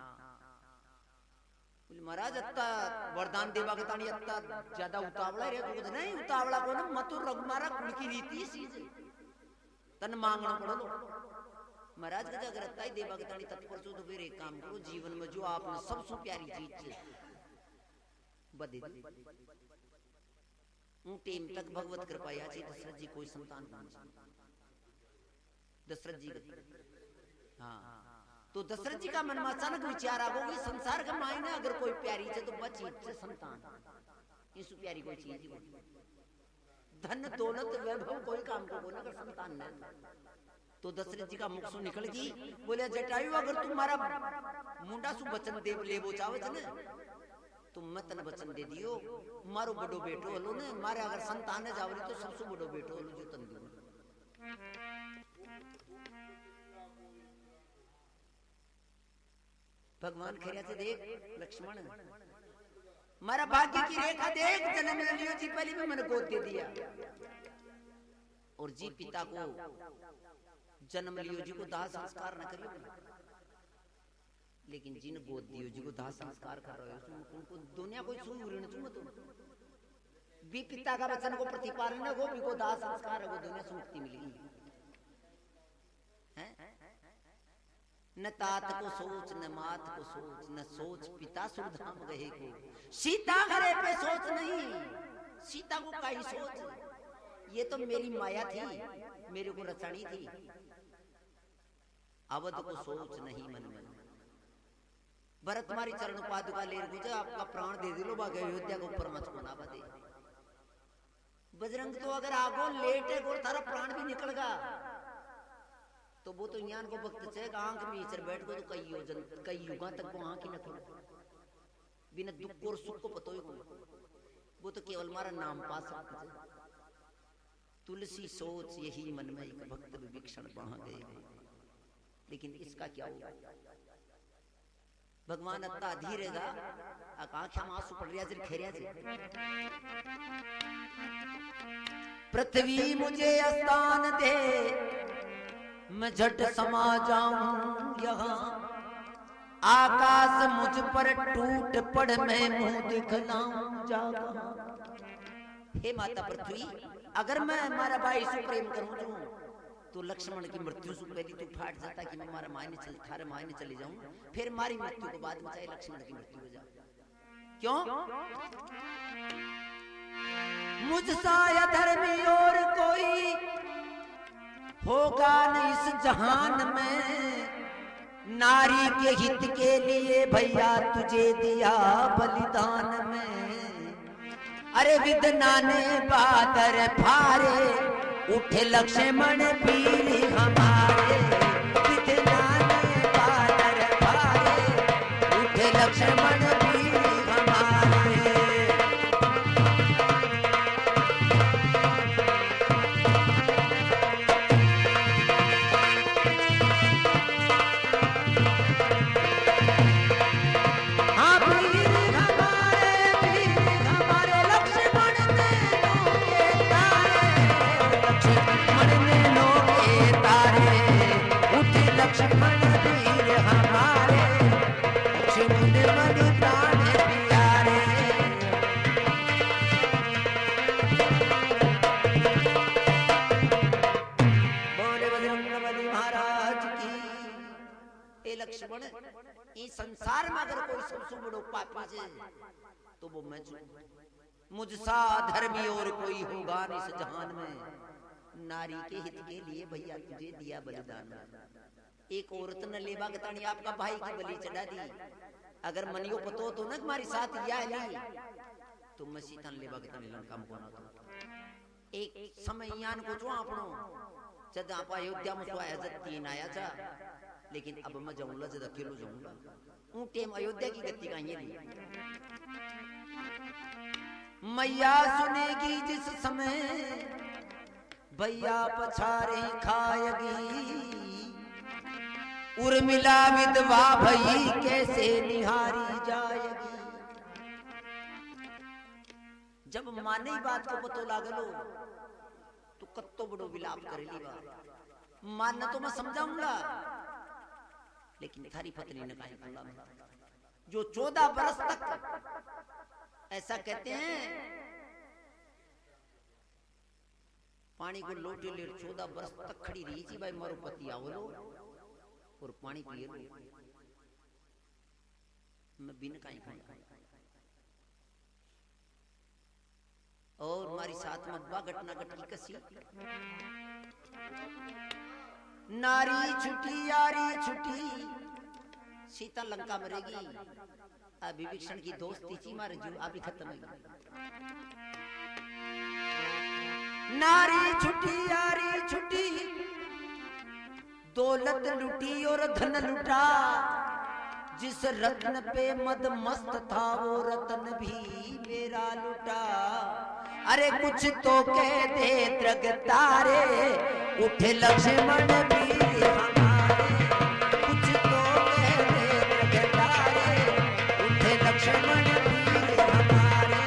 महाराज अत्ता वरदान देवा के तानी अत्ता ज्यादा उतावला रे, तो नहीं उतावला को ना मत रघुमारा कुल की रीति सीज तन मांगना पड़ लो। महाराज का अगर अत्ता ही देवा के तानी तत्पर तो फिर एक काम करो, जीवन में जो आपने सबसे प्यारी चीज बदे टेम तक भगवत कृपा याची दशरथ जी कोई संतान दशरथ जी। हाँ तो दशरथ जी का मन में अचानक विचार आ गई, संसार के मायने अगर कोई प्यारी है तो बची है संतान, इसु प्यारी कोई चीज ही, धन दौलत वैभव कोई काम को ना, अगर संतान न। तो दशरथ जी का मुख से निकल गई, बोले जटायु अगर तुम्हारा मुंडा सु वचन देव लेबो चावत न, तुम मत न वचन दे दियो, मारो बड़ो बेटो हलो ने, मारे अगर संतान है जावरी तो सबसे बड़ो बेटो हलो जो तन दियो। भगवान खरिया से देख लक्ष्मण, मारा भाग्य की रेखा देख, जन्म लियो जी पहले भी मैंने गोद दे दिया, और जी पिता को जन्म लियो जी को दाह संस्कार न करियो, लेकिन जिन गोद दियो जी को दाह संस्कार कर रहे हो उनको दुनिया कोई सुन ऋण तुम तो भी पिता का वचन को प्रतिपालन हो, भी को दाह संस्कार है, वो दुनिया से मुक्ति मिलेगी। न तात को सोच न मात को सोच, न सोच पिता सुरधाम गए को, सीता हरे पे सोच नहीं, सीता को काई सोच, ये तो मेरी माया थी, मेरे को रचनी थी, अवध को सोच नहीं मन में। भरत तुम्हारी चरण पादुका ले गुजर, आपका प्राण दे दिलो बागे अयोध्या को ऊपर मत को ना बदे। बजरंग तो अगर आगो लेटे को थारा प्राण भी निकलगा, तो वो तो ज्ञान को भक्त से आंख में इचर बैठ को तो कई युगा तक वो आंख ही न खोले, बिना दुख और सुख को पतो ही को, वो तो केवल हमारा नाम पा सकते। तुलसी सोच यही मन में, एक भक्त विभीषण बाह गए, लेकिन इसका क्या होगा? भगवान अत्ता धीरेगा, आंखों में आंसू पड़ रहा है, खेरिया जी पृथ्वी मुझे स्थान दे, मैं झट समा जाऊं यहाँ, आकाश मुझ पर टूट पड़, मैं मुंह दिखलाऊं जागा। हे माता पृथ्वी, अगर मैं हमारा भाई से प्रेम करूं तो लक्ष्मण की मृत्यु से पहले तू फाट जाता कि मैं हमारा मायने चल थारे मायने चले जाऊं, फिर हमारी मृत्यु के बाद में चाहे लक्ष्मण की मृत्यु हो जाए। क्यों? मुझसा या धर्मी और कोई होगा नहीं इस जहान में, नारी के हित के लिए भैया तुझे दिया बलिदान में। अरे विधना ने बादर फारे, उठे लक्ष्मण वीर हमारे। लक्ष्मण वीर हमारे। लक्ष्मण वीर हमारे चुन मन प्राण प्यारे। बोले बजरंगबली महाराज की। ए लक्ष्मण, इस संसार में अगर कोई सबसे बड़ो पापी है तो वो मैं मुझसा धर्मी और कोई होगा नहीं इस जहान में। नारी के हित के लिए भैया तुझे दिया बलिदान। एक औरत न लेवा गतानी आपका भाई की बलि चढ़ा दी। अगर मनियो पतो तो न तुम्हारी साथ या ली तो मसीतन लेवा गतानी लंका में कोना तो एक समय यान को जो आपनो जद आप अयोध्या में तो इज्जत तीन आया था, लेकिन अब मैं जाऊंगा जद अकेलो जाऊंगा। ऊ टेम अयोध्या की गति का ये मैया सुनेगी जिस समय भैया पछारे खाएगी। उर्मिला विधवा भई कैसे निहारी जाएगी। जब माने बात को पतो लागलो तो कत्तो बड़ो विलाप करेली बात। मानना तो मैं समझाऊंगा, लेकिन थारी पत्नी ने काहे बोला जो 14 बरस तक ऐसा कहते हैं पानी को लोटे ले 14 बरस तक खड़ी रही थी भाई मारो पति आवलो और पानी पिए लो। मैं बिन काई खाऊं और हमारी साथ में बा घटना घटी कसी। नारी छुटी यारी छुटी सीता लंका मरेगी। अभी विभीषण की दोस्ती थी मारे जो अभी खत्म है। नारी छुटी यारी छुटी दौलत लुटी और धन लुटा। जिस रत्न पे मद मस्त था वो रत्न भी मेरा लुटा। अरे कुछ तो कह दे त्रग तारे उठे लक्ष्मण वीर हमारे। कुछ तो कह दे त्रग तारे उठे लक्ष्मण वीर हमारे।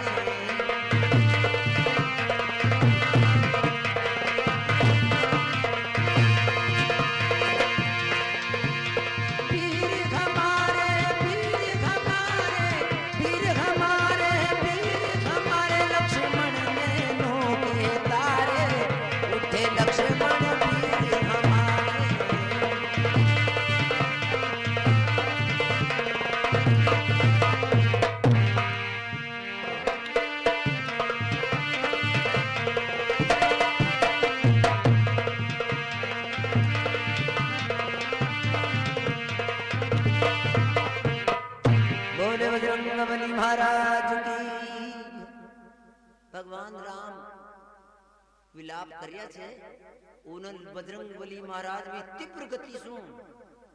महाराज की। भगवान राम विलाप करिया छे उन बजरंगबली महाराज भी तीव्र गति सु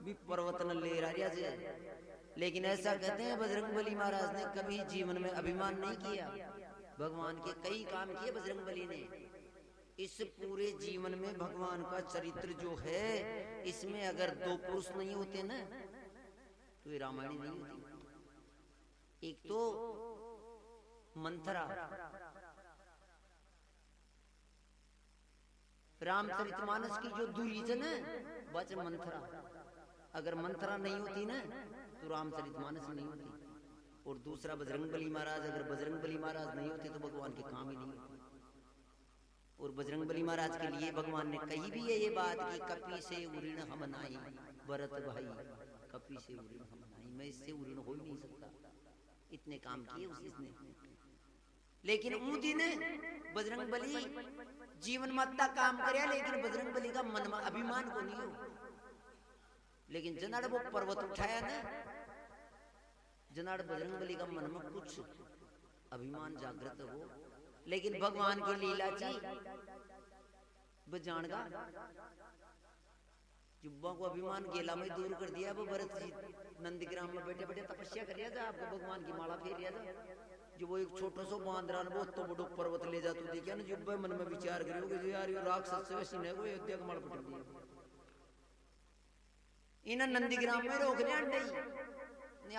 भी पर्वत न ले रारिया छे। लेकिन ऐसा कहते हैं बजरंगबली महाराज ने कभी जीवन में अभिमान नहीं किया। भगवान के कई काम किए बजरंगबली ने। इस पूरे जीवन में भगवान का चरित्र जो है इसमें अगर 2 पुरुष नहीं होते ना तो ये रामायण नहीं होती। एक तो मंथरा, रामचरितमानस की जो दूरी है ना बच मंथरा। अगर मंथरा नहीं होती ना तो रामचरितमानस नहीं होती। और दूसरा बजरंगबली महाराज, अगर बजरंगबली महाराज नहीं होते तो भगवान के काम ही नहीं होते। और बजरंगबली महाराज के लिए भगवान ने कही भी है ये बात कि कपि से उऋण हम नाई। भरत भाई कपि से उऋण हम नाई, मैं इससे उऋण हो ही नहीं सकता। इतने काम किए उसने। लेकिन ऊ दिन बजरंगबली जीवन मत्ता काम करे, लेकिन बजरंगबली का मन में अभिमान को नहीं हो। लेकिन जनाड़ वो पर्वत उठाया ना, जनाड़ बजरंगबली का मन में कुछ अभिमान जागृत हो। लेकिन भगवान की लीला जी बजानगा जुब्बा को अभिमान गेला में दूर कर दिया। वो भरत जी नंदीग्राम में बैठे बैठे तपस्या करिया जा, आपको भगवान की माला फेरिया जा। जो वो एक छोटा सा बांदरा वो तो बड़ो पर्वत ले जा, तो देखिए ना जो मन में विचार करियोगे जो यार ये राक्षस से सीने को अयोध्या का माल पटक दिया। इन नंदीग्राम में रोक लिया अंडे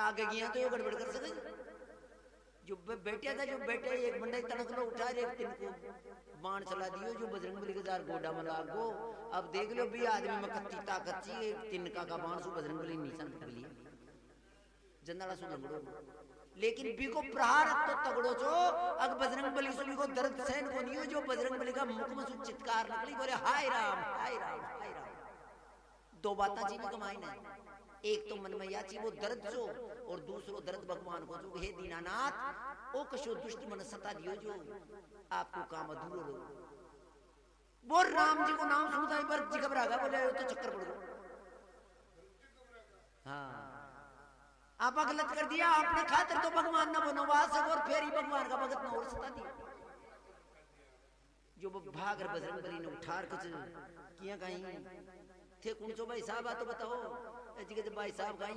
आगे गया तो ये गड़बड़ कर सके। जो बैठा था, जो बैठे एक बंदा तड़क लो उठा एक तीन को बाण चला दियो, जो बजरंगबली के जार गोडा में लाग गो। अब देख लो भी आदमी में कत्ती ताकत ची, एक तिनका का बाण सु बजरंगबली निशान पकड़ लिया जंदाला सु लगड़ो। लेकिन बी को प्रहार तो तगड़ो छो, अग बजरंगबली सु को दर्द सहन को नहीं हो। जो बजरंगबली का मुख में सु चित्कार निकली, बोले हाय राम हाय राम हाय राम। दो बातें जी में कमाई ना, एक तो मन में याची वो दर्द जो, और दूसरो दर्द भगवान को जो, हे दीनानाथ ओ कशो दुष्ट मन सता दियो जो आपको काम अधूरो रो। वो राम जी को नाम सुनता ही पर जी घबरा गया, बोले तो चक्कर पड़ गया। हाँ आप गलत कर दिया, आपने खातिर तो भगवान ना बनवास और फिर ही भगवान का भगत ना और सता दिया। जो भाग बजरंगबली ने उठार कुछ किया कहीं थे कौन सो भाई साहब आ तो बताओ जी भाई साहब कहीं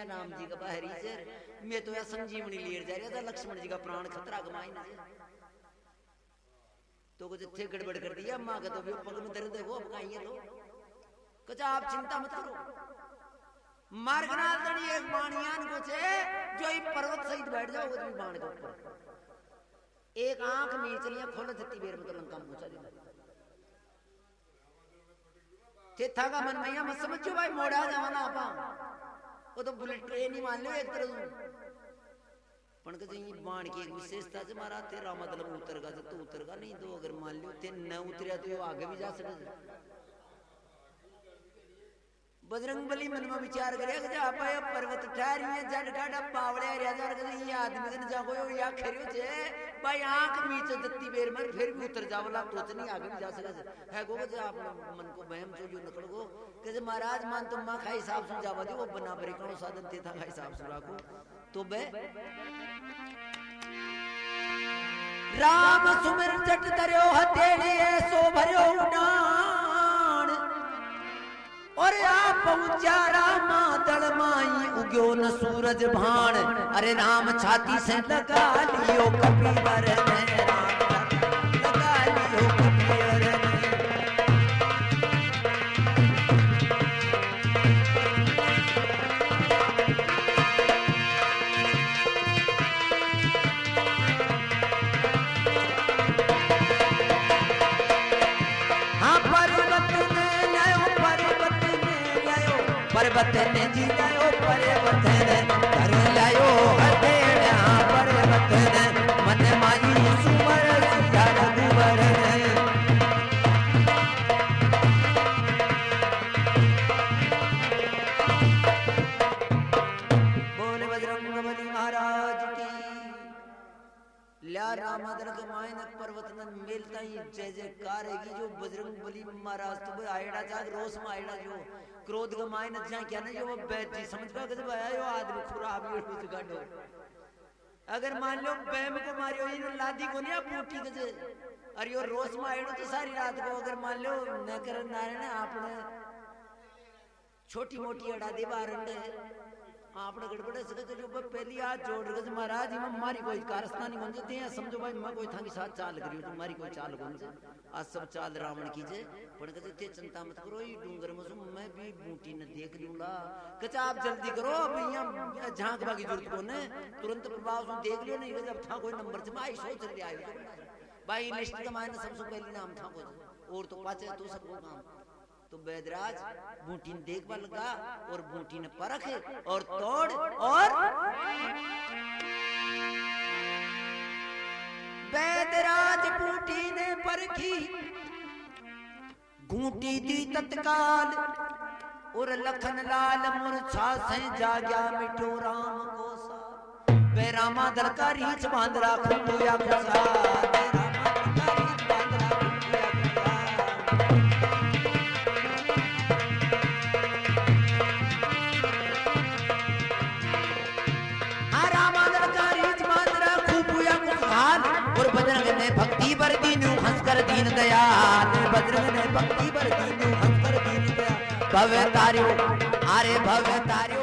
राम जी का बाहरी सर मैं तो यार संजीवनी लेर जा रहा था, लक्ष्मण जी का प्राण खतरा कमाई ना तो कुछ थे गड़बड़ कर दिया। माँ का तो भी पग में दर्द है वो अब कहीं लो कुछ आप चिंता मत करो। मार्गनाथ दड़ी एक बाणियान को छे जो ही पर्वत सहित बैठ जाओ तो बाण के ऊपर एक आंख नीचलियां खोल देती बेर में तो लंका पहुंचा देता था का मन मैया मत समझो भाई मोड़ा जमाना आपा वो तो बुलेट ट्रेन ही मान लो एक तरह पण के ये बाण की एक विशेषता से मारा तेरा मतलब उतरगा तो उतरगा नहीं तो अगर मान लो ते न उतरिया तो आगे भी जा सके। बजरंगबली मन में विचार करे कि आप पर्वत ठहरी है जड़ गाड़ा पावड़े राजा के ये आदमी के जागो या खरियो छे भाई आंख मीच जत्ती बेर में फिर भी उतर जावला तो नहीं आगे भी जा सके है गो जे आप मन को बहम से जो निकल गो कि महाराज मान तुम मां खाई हिसाब से जावा दे वो बना बरे कौन साधन थे था खाई हिसाब से राखो तो बे राम सुमिर जट दरियो हथेली सो भरियो उडान और आप पहुंचा रामा दलमाई उग्यो न सूरज भान। अरे राम छाती से लगा लियो कपीवर ने लगा लियो कपीवर ने। हाँ पर्वत ने जी लायो पर्वत ने कर लायो हथेड़ा पर्वत ने मन माई सुमर सिया रघुवर ने। बोले बजरंगबली महाराज की ल्या रामदर के मायने पर्वत ने मिलता ही जय जयकार है कि जो बजरंगबली महाराज तो आयड़ा जाग रोष में आयड़ा जो क्रोध का मायने जा क्या ना जो वो बैठ जी समझ का जब आया यो आदमी खराब ये कुछ गाड़ो अगर मान लो बैम को मारियो इन लादी को नहीं बूटी के अरे यो रोज में आयड़ो तो सारी रात को अगर मान लो न कर नारायण आपने छोटी मोटी अड़ा दे बारंडे आपने गड़बड़े से तो जो पहली आज जोड़ रहे महाराज ही हमारी कोई कारस्तानी बन जाते हैं समझो भाई मैं कोई था के साथ चाल करियो तुम्हारी कोई चाल बन जाए आज सब चाल रावण कीजिए पण कहते थे चिंता मत करो ये डूंगर में मैं भी बूटी न देख लूंगा कचा आप जल्दी करो अब यहाँ झांक भागी जरूरत को ने तुरंत प्रभाव से देख लियो नहीं जब था कोई नंबर से भाई सोच ले आयो भाई लिस्ट का मायने सबसे पहले नाम था को और तो पाचे तो सबको काम तो बैदराज बूटी ने देखवा लगा और बूटी ने परख और तोड़ और बैदराज बूटी ने परखी घूटी दी तत्काल और लखन लाल मूर्छा से जाग्या मिठो राम गोसा बेरामा दल का रीछ बांध राखो या खुशा भक्ति बर दीनु हंसकर दीन दयाल बजरंग ने भक्ति बर दीनु हंसकर दीन दयाल भव्य तार्यो अरे भव्य तार्यो